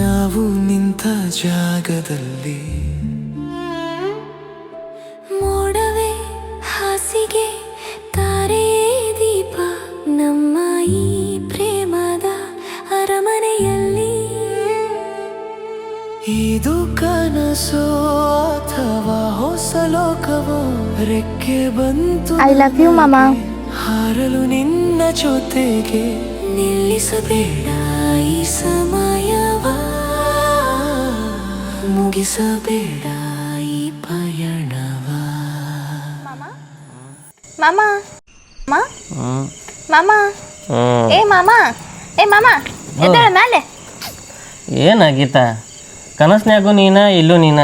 ನಾವು ನಿಂತ ಜಾಗದಲ್ಲಿ ಮೋಡವೇ ಹಾಸಿಗೆ, ತಾರೆ ದೀಪ, ನಮ್ಮ ಈ ಪ್ರೇಮದ ಅರಮನೆಯಲ್ಲಿ. ಇದು ಕನಸೋ ಅಥವಾ ಹೊಸ ಲೋಕವೋ, ರೆಕ್ಕೆ ಬಂತು ಐ ಲವ್ ಯು ಮಾಮ. ಹಾರಲು ನಿನ್ನ ಜೊತೆಗೆ. ನಿಲ್ಲಿಸಬೇಡ ಈ ಸಮಯವ, ಮುಗಿಸಬೇಡ ಈ ಪಯಣವ. ಮಾಮ ಮಾಮ, ಏ ಮಾಮ, ಏ ಮಾಮ, ಎದ್ದೇಳ ಮೇಲೆ. ಏನಾಗೀತ? ಕನಸ್ನ್ಯಾಗೂ ನೀನ, ಇಲ್ಲೂ ನೀನ,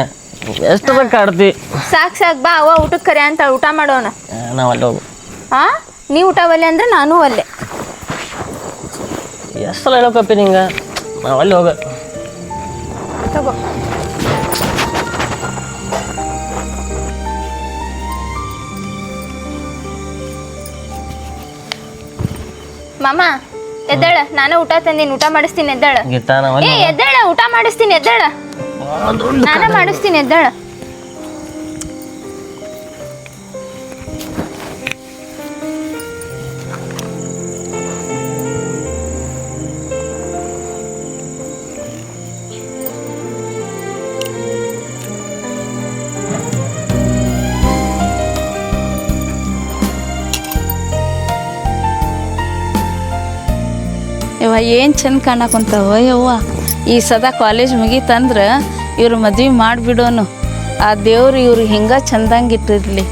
ಎಷ್ಟು ಕಾಡ್ತಿ. ಸಾಕ್ ಸಾಕ್ ಬಾ, ಅವ್ವ ಊಟಕ್ಕೆ ಕರೆ ಅಂತ ಊಟ ಮಾಡೋಣ. ನಾವು ಅಲ್ಲಿ ಹೋಗು. ಹಾ, ನೀ ಊಟ ಒಲ್ಲೆ ಅಂದ್ರೆ ನಾನು ಒಲ್ಲೆ. ಎಷ್ಟು ಸಲ ಹೇಳೋಕಪ್ಪಿ ನಿಂಗೆ, ನಾವು ಅಲ್ಲಿ ಹೋಗ. ತಗೋ. ಮಾಮ ಎದ್ದೇಳ, ನಾನು ಊಟ ತಂದೀನಿ, ಊಟ ಮಾಡಿಸ್ತೀನಿ, ಎದ್ದೇಳ. ಗೀತಾ, ನಾವು ಏ ಎದ್ದೇಳ, ಊಟ ಮಾಡಿಸ್ತೀನಿ, ಎದ್ದೇಳ. ನಾನು ಮಾಡಿಸ್ತೀನಿ, ಎದ್ದೇಳ. ಏನು ಚಂದ ಕಾಣಕೊಂತಾವ ಯವ್ವ. ಈ ಸದಾ ಕಾಲೇಜ್ ಮುಗೀತಂದ್ರೆ ಇವ್ರು ಮದ್ವೆ ಮಾಡಿಬಿಡೋನು. ಆ ದೇವ್ರು ಇವ್ರು ಹಿಂಗೆ ಚಂದಂಗೆ ಇಟ್ಟಿರ್ಲಿ.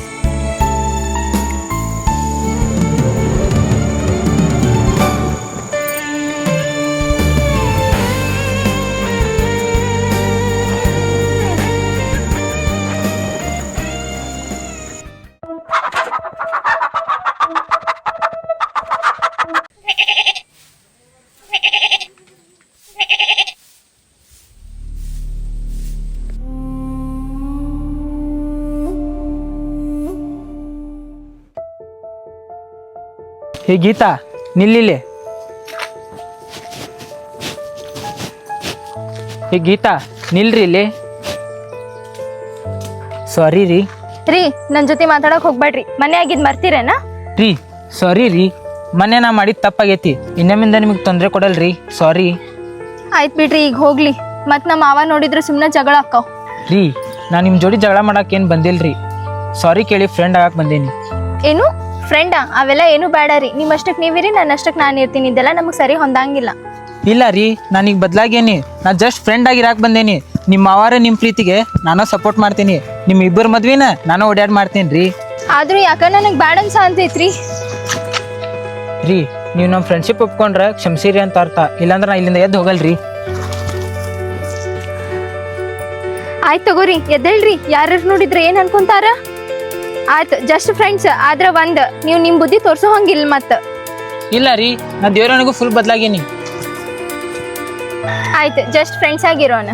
ಹೇ ಗೀತಾ, ನಿಲ್ಲಿಲೆ. ಹೇ ಗೀತಾ, ನಿಲ್ರಿ ಇಲ್ಲಿ. ಸಾರಿ ರೀ. ರೀ ನನ್ನ ಜೊತೆ ಮಾತಾಡಕ್ ಹೋಗ್ಬೇಡ್ರಿ. ಮನೆ ಆಗಿದ್ ಮರ್ತೀರೇನಾ? ರೀ ಸಾರಿ ರೀ, ಮೊನ್ನೆ ನಾ ಮಾಡಿದ ತಪ್ಪಾಗೈತಿ. ಇನ್ನೊಮ್ಮಿಂದ ನಿಮಗೆ ತೊಂದರೆ ಕೊಡಲ್ರಿ. ಸಾರಿ. ಆಯ್ತು ಬಿಡ್ರಿ, ಈಗ ಹೋಗ್ಲಿ. ಮತ್ ನಮ್ಮ ಮಾವ ನೋಡಿದ್ರೆ ಸುಮ್ಮನೆ ಜಗಳ ಆಕ್ಕಾವ್. ರೀ ನಾ ನಿಮ್ಮ ಜೋಡಿ ಜಗಳ ಮಾಡಕ್ಕೆ ಏನು ಬಂದಿಲ್ರಿ. ಸಾರಿ ಕೇಳಿ ಫ್ರೆಂಡ್ ಆಗಕ್ಕೆ ಬಂದೇನಿ. ಏನು ಫ್ರೆಂಡಾ? ಅವೆಲ್ಲ ಏನು ಬೇಡ ರೀ. ನಿಮ್ಮಷ್ಟಕ್ಕೆ ನೀವಿರಿ, ನನ್ನಷ್ಟಕ್ಕೆ ನಾನು ಇರ್ತೀನಿ. ಇದೆಲ್ಲ ನಮಗೆ ಸರಿ ಹೊಂದಂಗಿಲ್ಲ. ಇಲ್ಲ ರೀ, ನಾನೀಗ ಬದಲಾಗೇನಿ. ನಾ ಜಸ್ಟ್ ಫ್ರೆಂಡ್ ಆಗಿರಾಕ್ ಬಂದೇನಿ. ನಿಮ್ಮ ಮಾವಾರ ನಿಮ್ಮ ಪ್ರೀತಿಗೆ ನಾನು ಸಪೋರ್ಟ್ ಮಾಡ್ತೀನಿ. ನಿಮ್ಮ ಇಬ್ಬರ ಮದ್ವಿನ ನಾನು ಓಡಾಡ್ ಮಾಡ್ತೀನಿ ರೀ. ಆದ್ರೂ ಯಾಕ ನನಗೆ ಬ್ಯಾಡ್ ಅನ್ಸ ಅಂತೈತ್ರಿ. ರೀ ನೀವು ನಮ್ಮ ಫ್ರೆಂಡ್ಶಿಪ್ ಒಪ್ಕೊಂಡ್ರೆ ಕ್ಷಮಿಸಿರಿ ಅಂತ ಅರ್ಥ. ಇಲ್ಲಾಂದ್ರೆ ನಾ ಇಲ್ಲಿಂದ ಎದ್ದು ಹೋಗಲ್ರಿ. ಆಯ್ತು ತಗೋರಿ, ಎದ್ದೇಳ್ರಿ. ಯಾರು ನೋಡಿದ್ರೆ ಏನ್ ಅನ್ಕೊಂತಾರ? ಆಯ್ತು, ಜಸ್ಟ್ ಫ್ರೆಂಡ್ಸ್ ಆದ್ರೆ ನೀವು ನಿಮ್ ಬುದ್ಧಿ ತೋರ್ಸೋ ಹಂಗಿಲ್ಲ. ಮತ್ತ ಇಲ್ಲ ರೀ, ನಾ ದೇವ್ರನಿಗೂ ಫುಲ್ ಬದಲಾಗೇನಿ. ಆಯ್ತು, ಜಸ್ಟ್ ಫ್ರೆಂಡ್ಸ್ ಆಗಿರೋಣ.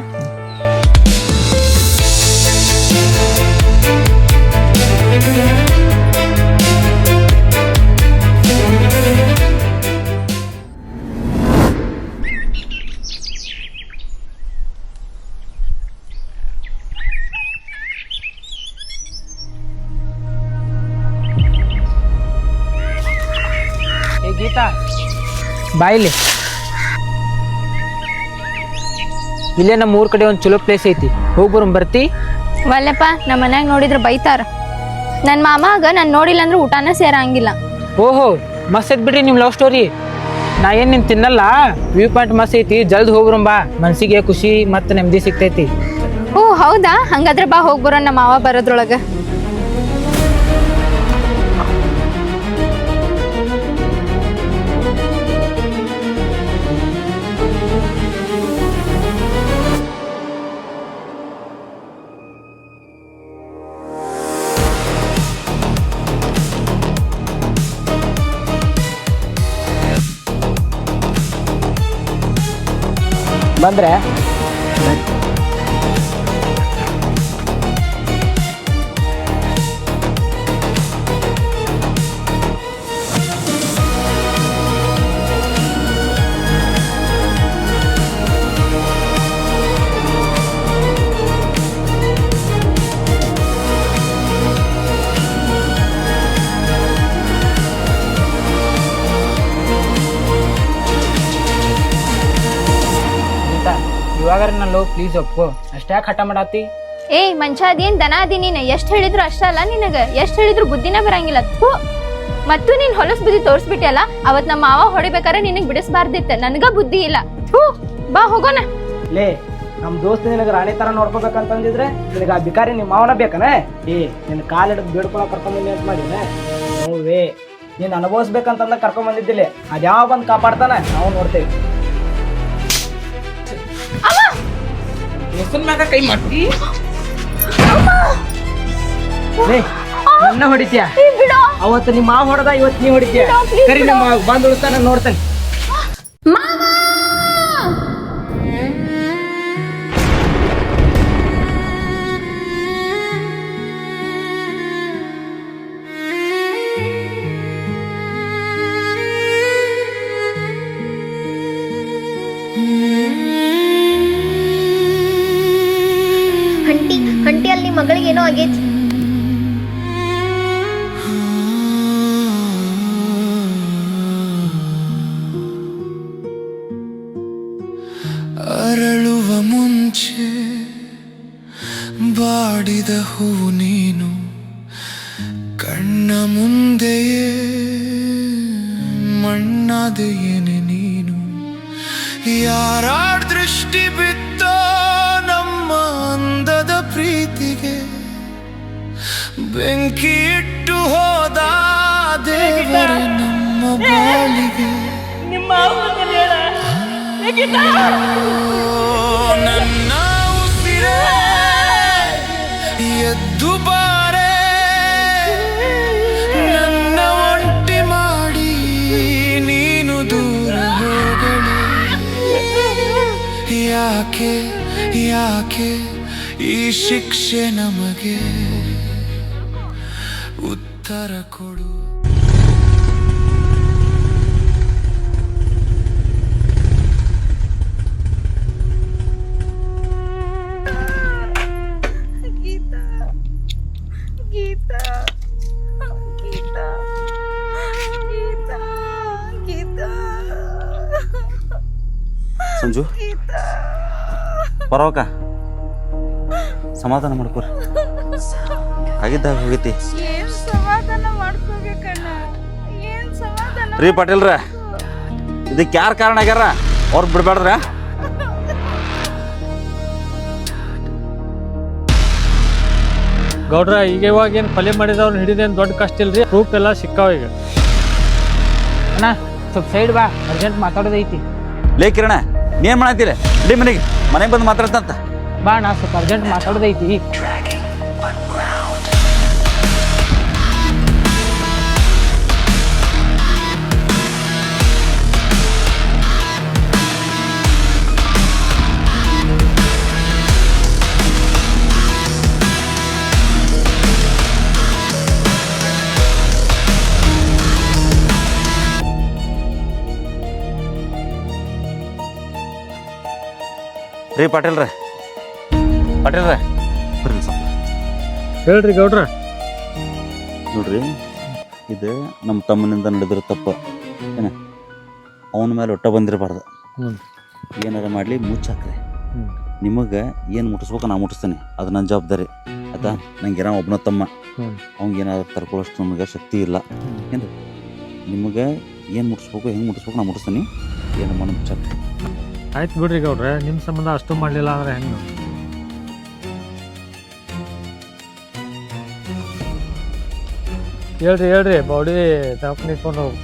ಏ ಗೀತಾ, ಬಾಯಿಲಿ. ಇಲ್ಲೇ ನಮ್ಮ ಊರ್ ಕಡೆ ಒಂದು ಚಲೋ ಪ್ಲೇಸ್ ಐತಿ, ಹೋಗಿ ಬರೋಣ. ಬರ್ತಿ? ವಲ್ಲಪ್ಪ, ನಮ್ಮ ಮನ್ಯಾಗ ನೋಡಿದ್ರೆ ಬೈತಾರ. ನನ್ನ ಮಾಮಾಗ ನಾನು ನೋಡಿಲ್ಲ ಅಂದ್ರೆ ಊಟನ ಸೇರಂಗಿಲ್ಲ. ಓಹೋ, ಮಸ್ತ್ ಐತ್ ಬಿಡ್ರಿ ನಿಮ್ಮ ಲವ್ ಸ್ಟೋರಿ. ನಾ ಏನ್ ನಿನ್ ತಿನ್ನಲ್ಲ. ವ್ಯೂ ಪಾಯಿಂಟ್ ಮಸ್ತ್ ಐತಿ, ಜಲ್ದಿ ಹೋಗ್ಬರೋಣ ಬಾ. ಮನ್ಸಿಗೆ ಖುಷಿ ಮತ್ತೆ ನೆಮ್ಮದಿ ಸಿಗ್ತೈತಿ. ಓ ಹೌದಾ? ಹಂಗಾದ್ರೆ ಬಾ, ಹೋಗಿ ಬರೋಣ. ನಮ್ಮ ಮಾವ ಬರೋದ್ರೊಳಗ. ಬಂದ್ರೆ ಇವಾಗ ನನ್ನ ಲವ್ ಪ್ಲೀಸ್ ಒಪ್ಕೋ. ಅಷ್ಟ್ಯಾಕೆ ಹಠ ಮಾಡಾತಿ? ಏ ಮನುಷ್ಯ ಅದೇನ್ ದನ ಅದಿ ನೀನು. ಎಷ್ಟು ಹೇಳಿದ್ರು ಅಷ್ಟ ಅಲ್ಲ ನಿನಗ. ಎಷ್ಟು ಹೇಳಿದ್ರು ಬುದ್ಧಿನ ಬರಂಗಿಲ್ಲ. ಮತ್ತು ನೀನ್ ಹೊಲಸ್ ಬುದ್ಧಿ ತೋರ್ಸ್ಬಿಟ್ಟಿಯಲ್ಲ. ಅವತ್ ನಮ್ಮ ಮಾವ ಹೊಡಿಬೇಕಾರೆ ನಿನಗ್ ಬಿಡಿಸ್ಬಾರ್ದಿತ್ತ. ನನ್ಗ ಬುದ್ಧಿ ಇಲ್ಲ. ಬಾ ಹೋಗೋಣ. ಲೇ, ನಮ್ ದೋಸ್ತ ನಿನಗೆ ರಾಣಿ ತರ ನೋಡ್ಕೋಬೇಕಂತಂದಿದ್ರೆ ನಿನಗೆ ಆ ಬಿಕಾರಿ ನಿಮ್ಮ ಮಾವನ ಬೇಕನೆ? ನಿನ್ನ ಕಾಲು ಹಿಡಿದು ಬೇಡ್ಕೊಳಕ್ ಕರ್ಕೊಂಬಂದಿ ಅಂತ ಮಾಡಿನ ನೋವೇ. ನೀನ್ ಅನುಭವಿಸ್ಬೇಕಂತಂದ ಕರ್ಕೊಂಬಂದಿದ್ದಿಲ್ಲ. ಅದ್ಯಾವ ಬಂದು ಕಾಪಾಡ್ತಾನ ನಾವು ನೋಡ್ತೇವೆ. ಕೈ ಮಾಡ್ತಿ ನನ್ನ ಹೊಡಿತೀಯ? ಅವತ್ತು ನಿಮ್ಮ ಮಾವ ಹೊಡೆದ, ಇವತ್ತು ನೀ ಹೊಡಿತೀಯ. ಕರಿ ನಮ್ಮ ಬಂದು ಉಳಿಸ್ತಾನ, ನೋಡ್ತಾನೆ. ಹಂಟಿ ಅಲ್ಲಿ ಮಗಳಿಗೆ ಏನೋ ಆಗೈತಿ. ಅರಳುವ ಮುಂಚೆ ಬಾಡಿದ ಹೂವು ನೀನು, ಕಣ್ಣ ಮುಂದೆಯೇ ಮಣ್ಣಾದೆಯೇನೆ ನೀನು. ಯಾರಾಡ್ ದೃಷ್ಟಿ ಬಿತ್ತೋ ನಮ್ಮ ಅಂದದ ಪ್ರೀತಿಗೆ ಬೆಂಕಿ ಇಟ್ಟು ಹೋದ ದೇವರ ನಮ್ಮ ಬಾಳಿಗೆ ನನ್ನ ಉಸಿರೇ ಎದ್ದು ಬಾರೆ ನನ್ನ ಒಂಟಿ ಮಾಡಿ ನೀನು ದೂರ ಹೋಗಲಿ ಯಾಕೆ ಯಾಕೆ ಈ ಶಿಕ್ಷೆ ನಮಗೆ ಉತ್ತರ ಕೊಡು. ಸಂಜು ಬರೋಕ ಸಮಾಧಾನ ಮಾಡ್ಕೊರಿ, ಆಗಿದ್ದಾಗ ಹೋಗೈತಿ. ರೀ ಪಾಟೀಲ್ರ, ಇದಕ್ಕೆ ಯಾರು ಕಾರಣ ಆಗ್ಯಾರ ಅವ್ರು ಬಿಡ್ಬೇಡ್ರ. ಗೌಡ್ರ ಈಗ ಇವಾಗ ಏನು ಕೊಲೆ ಮಾಡಿದವ್ರನ್ನ ಹಿಡಿದೇನು ದೊಡ್ಡ ಕಷ್ಟ ಇಲ್ರಿ, ಪ್ರೂಫ್ ಎಲ್ಲ ಸಿಕ್ಕಾವ ಈಗ. ಅಣ್ಣ ಸ್ವಲ್ಪ ಸೈಡ್ ಬಾ, ಅರ್ಜೆಂಟ್ ಮಾತಾಡೋದೈತಿ. ಲೇ ಕಿರಣ, ನೀನ್ ಮಾಡತ್ತೀರ ಇಡೀ ಮನೆಗೆ ಬಂದು ಮಾತಾಡ್ತಂತ. ಬಾ ಅಣ್ಣ, ಸ್ವಲ್ಪ ಅರ್ಜೆಂಟ್ ಮಾತಾಡೋದೈತಿ. ರೀ ಪಾಟೀಲ್ರ ಬರ್ರಿ ಸ್ವಲ್ಪ. ಹೇಳ್ರಿ ಗೌಡ್ರ. ನೋಡ್ರಿ, ಇದು ನಮ್ಮ ತಮ್ಮನಿಂದ ನಡೆದಿರೋ ತಪ್ಪು ಏನ, ಅವನ ಮೇಲೆ ಒಟ್ಟ ಬಂದಿರಬಾರ್ದು. ಏನಾರ ಮಾಡಲಿ ಮುಚ್ಚಾಕ್ರಿ. ನಿಮಗೆ ಏನು ಮುಟ್ಟಿಸ್ಬೇಕು ನಾ ಮುಟ್ಟಿಸ್ತೇನೆ, ಅದು ನನ್ನ ಜವಾಬ್ದಾರಿ ಆಯ್ತಾ. ನಂಗೆ ಒಬ್ಬನ ತಮ್ಮ, ಅವ್ನಿಗೇನಾದ್ರು ತರ್ಕೊಳ್ಳೋಷ್ಟು ನಮಗೆ ಶಕ್ತಿ ಇಲ್ಲ ಏನು. ನಿಮಗೆ ಏನು ಮುಟ್ಟಿಸ್ಬೇಕು, ಹೆಂಗೆ ಮುಟ್ಟಿಸ್ಬೇಕು ನಾ ಮುಟ್ಟಿಸ್ತೀನಿ, ಏನು ಮನ ಮುಚ್ಚಾಕ್ರಿ. ಆಯ್ತು ಬಿಡ್ರಿ ಗೌಡ್ರೆ, ನಿಮ್ಮ ಸಂಬಂಧ ಅಷ್ಟು ಮಾಡಲಿಲ್ಲ ಅಂದ್ರೆ ಹೆಂಗೆ? ಹೇಳ್ರಿ ಬಾಡಿ ದವಾಖಾನೆ ಇಟ್ಕೊಂಡು ಹೋಗಿ.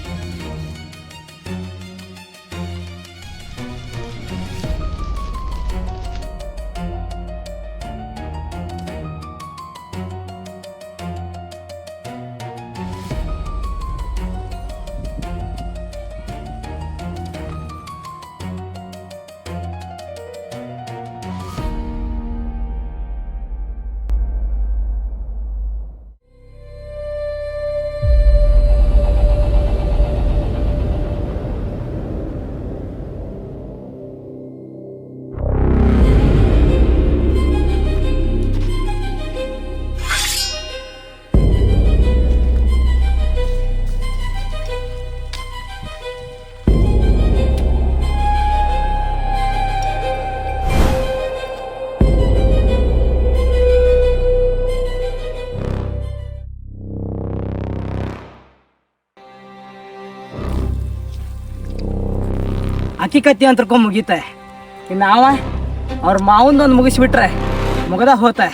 ಅಕ್ಕಿಕತ್ತಿ ಅಂತರ್ಕೊಂಡ್ ಮುಗೀತೆ. ಇನ್ನು ಅವ್ರ ಮಾವಂದೊಂದು ಮುಗಿಸ್ಬಿಟ್ರೆ ಮುಗದ ಹೋತೆ.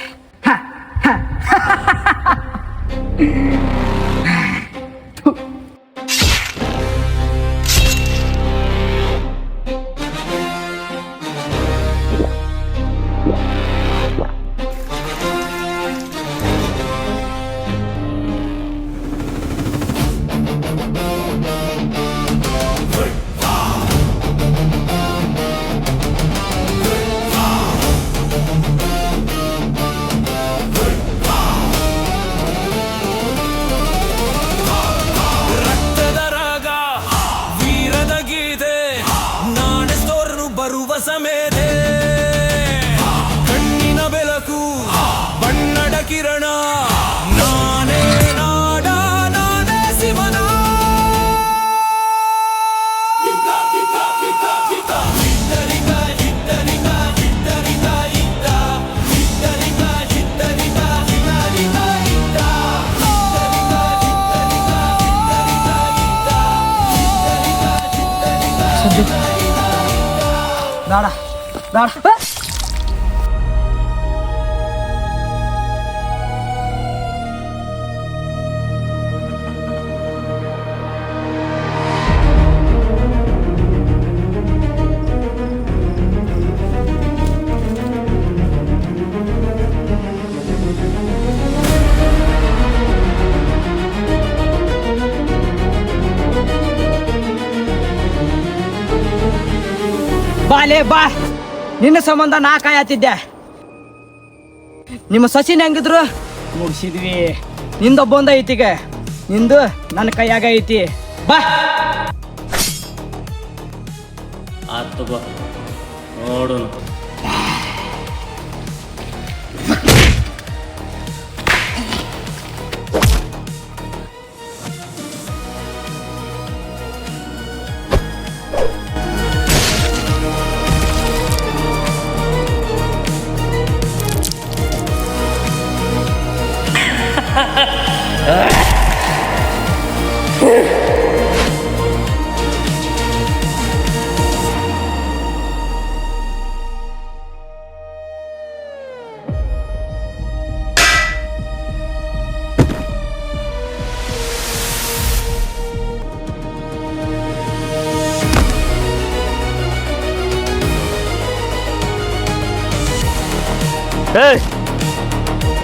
ಬೇಡ ಬೇಡ ಬಾಲೇ ಬಾ ನಿನ್ನ ಸಂಬಂಧ ನಾ ಕಾಯತ್ತಿದ್ದೆ ನಿಮ್ಮ ಸಸಿನ ಹೆಂಗಿದ್ರು ಮುಗಿಸಿದ್ವಿ ನಿಂದೊಬ್ಬೊಂದ ಐತಿಗ ನಿಂದು ನನ್ನ ಕೈಯಾಗ ಐತಿ ಬಾ ಆತ್ ತಗೋ ನೋಡು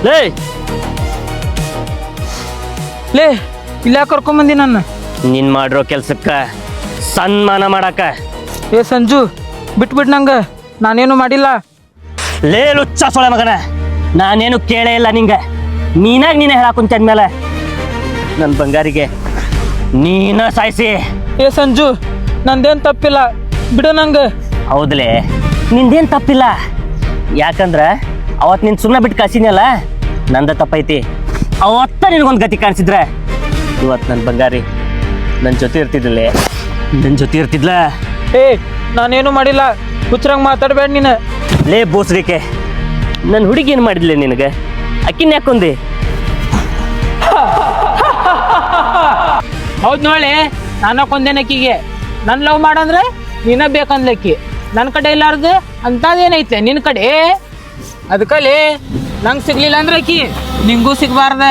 ಲೇ ಲೇ ಇಲ್ಲ ಕರ್ಕೊಂಬಂದಿ ನನ್ನ ನೀನ್ ಮಾಡಿರೋ ಕೆಲ್ಸಕ್ಕ ಸನ್ಮಾನ ಮಾಡಾಕ. ಏ ಸಂಜು ಬಿಟ್ಬಿಟ್ ನಂಗ ನಾನೇನು ಮಾಡಿಲ್ಲ. ಲೇ ಲುಚ್ಚ ಸೊಳೆ ಮಗನ, ನಾನೇನು ಕೇಳೇ ಇಲ್ಲ ನಿಂಗೆ. ನೀನೇ ಹೇಳಾಕುಂತ ಅಂದ್ಮೇಲೆ ನನ್ನ ಬಂಗಾರಿಗೆ ನೀನ ಸಾಯಿಸಿ. ಏ ಸಂಜು ನಂದೇನು ತಪ್ಪಿಲ್ಲ ಬಿಡು ನಂಗೆ. ಹೌದ್ಲೇ ನಿಂದೇನು ತಪ್ಪಿಲ್ಲ, ಯಾಕಂದ್ರ ಅವತ್ತು ನೀನು ಸುಮ್ಮನೆ ಬಿಟ್ಟು ಕಳ್ಸಿದ್ನಲ್ಲ ನಂದ ತಪ್ಪೈತಿ. ಅವತ್ತ ನಿನಗೊಂದು ಗತಿ ಕಾಣಿಸಿದ್ರೆ ಇವತ್ತು ನನ್ನ ಬಂಗಾರಿ ನನ್ನ ಜೊತೆ ಇರ್ತಿದ್ಲೇ, ನನ್ನ ಜೊತೆ ಇರ್ತಿದ್ಲ. ಏ ನಾನೇನು ಮಾಡಿಲ್ಲ, ಹುಚ್ಚರಂಗ್ ಮಾತಾಡ್ಬೇಡ ನೀನು. ಲೇ ಬೋಸ್ರಿಕೆ, ನನ್ನ ಹುಡುಗಿ ಏನು ಮಾಡಿದ್ಲೆ ನಿನಗೆ? ಅಕ್ಕಿನ ಯಾಕೊಂದಿ? ಹೌದು ನೋಡಿ, ನಾನು ಕೊಂದೇನಕ್ಕಿಗೆ ನನ್ನ ಲವ್ ಮಾಡಂದ್ರೆ ನೀನ ಬೇಕಂದ್ಲಕ್ಕಿ. ನನ್ನ ಕಡೆ ಇಲ್ಲಾರ್ದು ಅಂತದೇನೈತೆ ನಿನ್ನ ಕಡೆ. ಅದಕ್ಕಲ್ಲಿ ನಂಗೆ ಸಿಗ್ಲಿಲ್ಲ ಅಂದ್ರೆ ಅಕ್ಕಿ ನಿಂಗೂ ಸಿಗಬಾರ್ದ.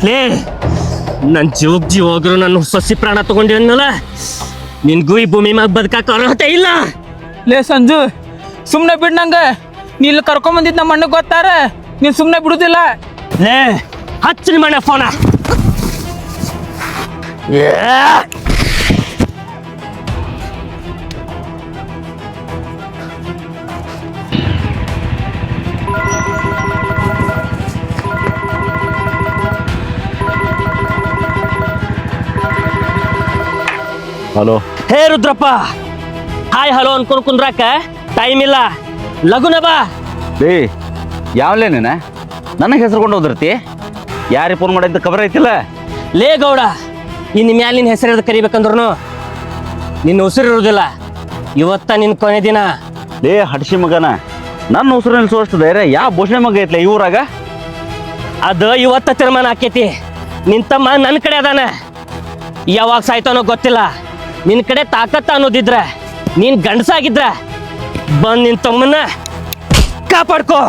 ಲೇ ನನ್ನ ಜೀವ ಹೋದ್ರು ನನ್ನ ಸಸಿ ಪ್ರಾಣ ತಗೊಂಡಿರನ್ನಲ್ಲ, ನಿನ್ಗೂ ಈ ಭೂಮಿ ಮ್ಯಾಗ ಬದುಕಾಕ ಅರ್ಹತೆ ಇಲ್ಲ. ಲೇ ಸಂಜು ಸುಮ್ಮನೆ ಬಿಡ್ ನಂಗೆ. ನೀ ಇಲ್ಲಿ ಕರ್ಕೊಂಬಂದಿದ್ದು ನಮ್ಮ ಅಣ್ಣಗೆ ಗೊತ್ತಾರ, ನೀನು ಸುಮ್ಮನೆ ಬಿಡುದಿಲ್ಲ. ಲೇ ಹಚ್ಚಿ ಮನೆ ಫೋನ. ಹಲೋ. ಹೇ ರುದ್ರಪ್ಪ, ಹಾಯ್ ಹಲೋ ಅನ್ಕೊಂಡು ಕುಂದ್ರಾಕ ಟೈಮ್ ಇಲ್ಲ, ಲಗುನ ಬಾ. ಲೇ ಯಾವ್ಲೇ ನೀನ ನನಗೆ ಹೆಸರು ಕೊಂಡು ಹೋದಿರ್ತಿ? ಯಾರಿಗೆ ಫೋನ್ ಮಾಡಿದ್ದು ಖಬರ್ ಐತಿಲ್ಲ? ಲೇ ಗೌಡ, ಇನ್ನು ಮ್ಯಾಲ ನಿನ್ನ ಹೆಸರು ಕರಿಬೇಕಂದ್ರು ನಿನ್ನ ಉಸಿರಿರೋದಿಲ್ಲ. ಇವತ್ತ ನಿನ್ನ ಕೊನೆ ದಿನ. ಲೇ ಹಡ್ಸಿ ಮಗನ, ನನ್ನ ಉಸಿರು ನಿಲ್ಸುವಷ್ಟು ಧೈರ್ಯ ಯಾವ ಭೂಷಣ ಮಗ ಐತ್ಲೆ ಈ ಊರಾಗ? ಅದು ಇವತ್ತ ತೀರ್ಮಾನ ಆಕೇತಿ. ನಿನ್ ತಮ್ಮ ನನ್ನ ಕಡೆ ಅದಾನ, ಯಾವಾಗ ಸಾಯ್ತಾನೋ ಗೊತ್ತಿಲ್ಲ. ನಿನ್ನ ಕಡೆ ತಾಕತ್ತ ಅನ್ನೋದಿದ್ರ, ನೀನ್ ಗಂಡಸಾಗಿದ್ರ ಬಂದ್ ನಿನ್ ತಮ್ಮನ್ನ ಕಾಪಾಡ್ಕೋ.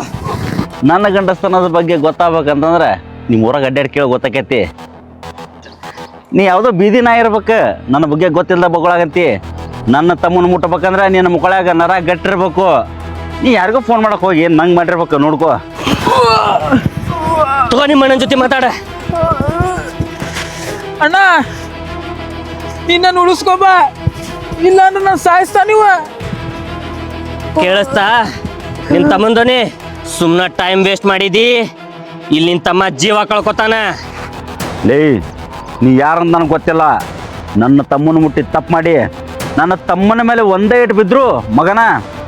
ನನ್ನ ಗಂಡಸ್ತನದ ಬಗ್ಗೆ ಗೊತ್ತಾಗ್ಬೇಕಂತಂದ್ರೆ ನಿಮ್ಮ ಊರಾಗ ಅಡ್ಡಾಡಿ ಕೇಳಿ ಗೊತ್ತಾಕೈತಿ. ನೀ ಯಾವುದೋ ಬೀದಿ ನಾಯಿ ಇರ್ಬೇಕು, ನನ್ನ ಬಗ್ಗೆ ಗೊತ್ತಿಲ್ಲದ ಬಗಳಾಗಂತಿ. ನನ್ನ ತಮ್ಮನ ಮುಟ್ಟಬೇಕಂದ್ರೆ ನಿನ್ನ ಮುಕ್ಕಳಾಗ ನರ ಗಟ್ಟಿರ್ಬೇಕು. ನೀ ಯಾರಿಗೋ ಫೋನ್ ಮಾಡಕ್ ಹೋಗಿ ನಂಗೆ ಮಾಡಿರ್ಬೇಕು, ನೋಡ್ಕೋ. ತಗೋ ನಿಮ್ಮ ಅಣ್ಣನ ಜೊತೆ ಮಾತಾಡ. ಅಣ್ಣ ನಿನ್ನ ಉಳಿಸ್ಕೋಬಾ, ಇಲ್ಲ ಅಂದ್ರೆ ನಾನು ಸಾಯಿಸ್ತಾ ನೀವು. ಕೇಳಿಸ್ತಾ ನಿನ್ ತಮ್ಮಂದೋನಿ? ಸುಮ್ಮನೆ ಟೈಮ್ ವೇಸ್ಟ್ ಮಾಡಿದಿ, ಇಲ್ಲಿ ನಿನ್ ತಮ್ಮ ಜೀವ ಕಳ್ಕೊತಾನ. ಲೇ ನೀ ಯಾರಂತ ನನಗೆ ಗೊತ್ತಿಲ್ಲ. ನನ್ನ ತಮ್ಮನ ಮುಟ್ಟಿ ತಪ್ಪು ಮಾಡಿ ನನ್ನ ತಮ್ಮನ ಮೇಲೆ ಒಂದೇ ಇಟ್ಟು ಬಿದ್ರು ಮಗನ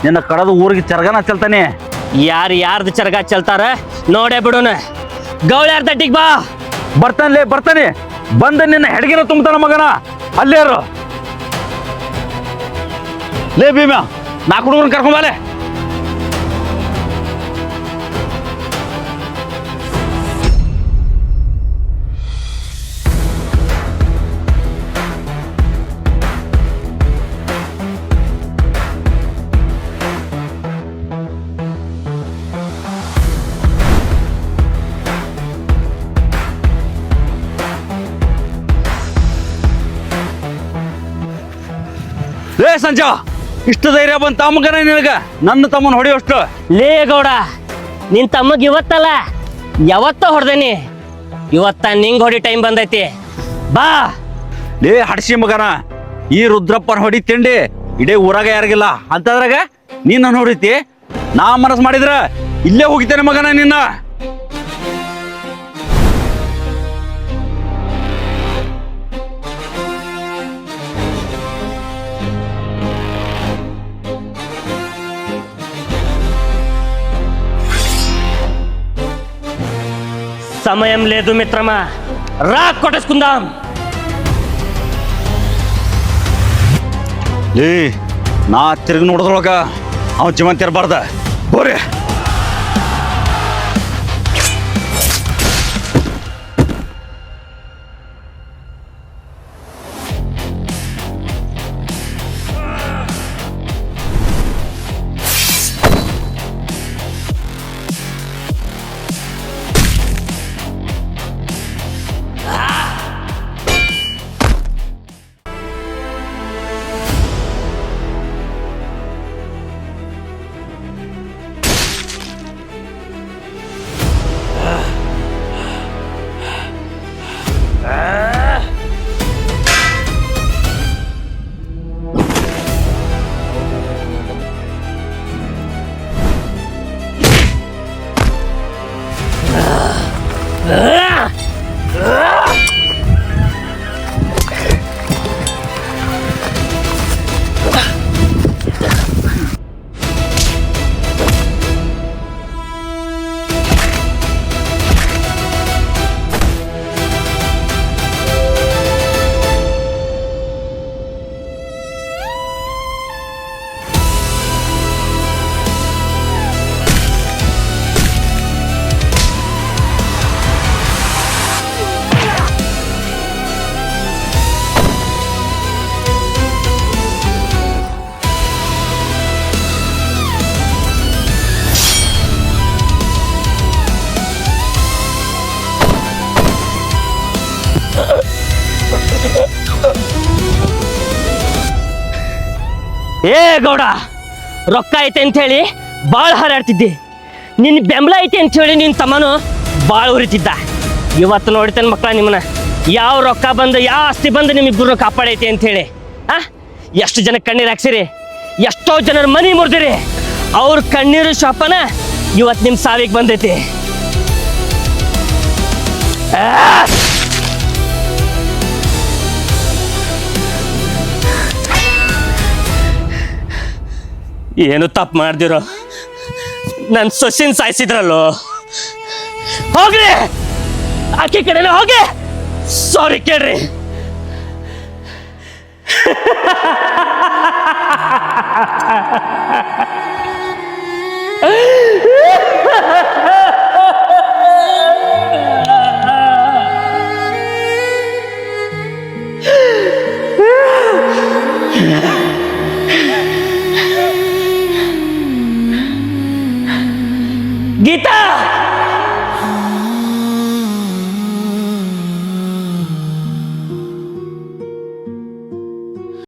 ನಿನ್ನ ಕಡದು ಊರಿಗೆ ಚರ್ಗನ ಚೆಲ್ತಾನೆ. ಯಾರ್ದು ಚರ್ಗ ಚೆಲ್ತಾರ ನೋಡೇ ಬಿಡೋಣ. ಗೌಳ್ಯಾರ ತಟ್ಟಿಗೆ ಬಾ. ಬರ್ತಾನೆ ಬಂದ ನಿನ್ನ ಹೆಡ್ಗಿನ ತುಂಬ್ತಾನ ಮಗನ. ಅಲ್ಲೇರು ಲೇ ಭೀಮ 4 ಹುಡುಗರನ್ನ ಕರ್ಕೊಂಬಾಲೆ. ಲೇ ಸಂಜಾ, ಇಷ್ಟು ಧೈರ್ಯ ಬಂತ ತಮ್ಮಗನ ನಿನಗ ನನ್ನ ತಮ್ಮನ ಹೊಡೆಯೋಷ್ಟು? ಲೇ ಗೌಡ, ನಿನ್ ತಮ್ಮಗ್ ಇವತ್ತಲ್ಲ ಯಾವತ್ತ ಹೊಡೆದೇನಿ. ಇವತ್ತ ನಿಂಗ್ ಹೊಡಿ ಟೈಮ್ ಬಂದೈತಿ, ಬಾ. ಲೇ ಹಡ್ಸಿ ಮಗನ, ಈ ರುದ್ರಪ್ಪನ ಹೊಡಿ ತಿಂಡಿ ಇಡೀ ಊರಾಗ ಯಾರಿಗಿಲ್ಲ ಅಂತದ್ರಾಗ ನೀನ್ ನನ್ನ ಹೊಡಿತಿ? ನಾ ಮನಸ್ ಮಾಡಿದ್ರ ಇಲ್ಲೇ ಹೋಗಿದ್ದೇನೆ ಮಗನ ನಿನ್ನ. సమయం లేదు మిత్రమా, రా కొట్టేసుకుందాం. ಲೇ ನಾ ತಿರುಗಿ ನೋಡಿದ್ರೊಳಗ ಅವ ಜೀವಂತ ಇರಬಾರ್ದ. ಬೋರೆ ಏ ಗೌಡ, ರೊಕ್ಕ ಐತೆ ಅಂತ ಹೇಳಿ ಭಾಳ ಹಾರಾಡ್ತಿದ್ದೆ. ನಿನ್ನ ಬೆಂಬಲ ಐತೆ ಅಂತ ಹೇಳಿ ನಿನ್ನ ತಮ್ಮನು ಭಾಳ ಉರಿತಿದ್ದ. ಇವತ್ತು ನೋಡ್ತೇನೆ ಮಕ್ಕಳ ನಿಮ್ಮನ್ನ, ಯಾವ ರೊಕ್ಕ ಬಂದು ಯಾವ ಆಸ್ತಿ ಬಂದು ನಿಮ್ಮಿಬ್ಬರನ್ನು ಕಾಪಾಡೈತೆ ಅಂತ ಹೇಳಿ. ಎಷ್ಟು ಜನ ಕಣ್ಣೀರು ಹಾಕ್ಸಿರಿ, ಎಷ್ಟೋ ಜನರ ಮನಿ ಮುರಿದಿರಿ. ಅವ್ರ ಕಣ್ಣೀರು ಶಾಪನ ಇವತ್ತು ನಿಮ್ಮ ಸಾವಿಗೆ ಬಂದೈತಿ. ಏನು ತಪ್ಪು ಮಾಡ್ದಿರೋ ನನ್ನ ಸೊಸಿನ ಸಾಯಿಸಿದ್ರಲ್ಲೋ. ಹೋಗ್ರಿ, ಆಕೆ ಕಡೆನೇ ಹೋಗಿ ಸಾರಿ ಕೇಳ್ರಿ.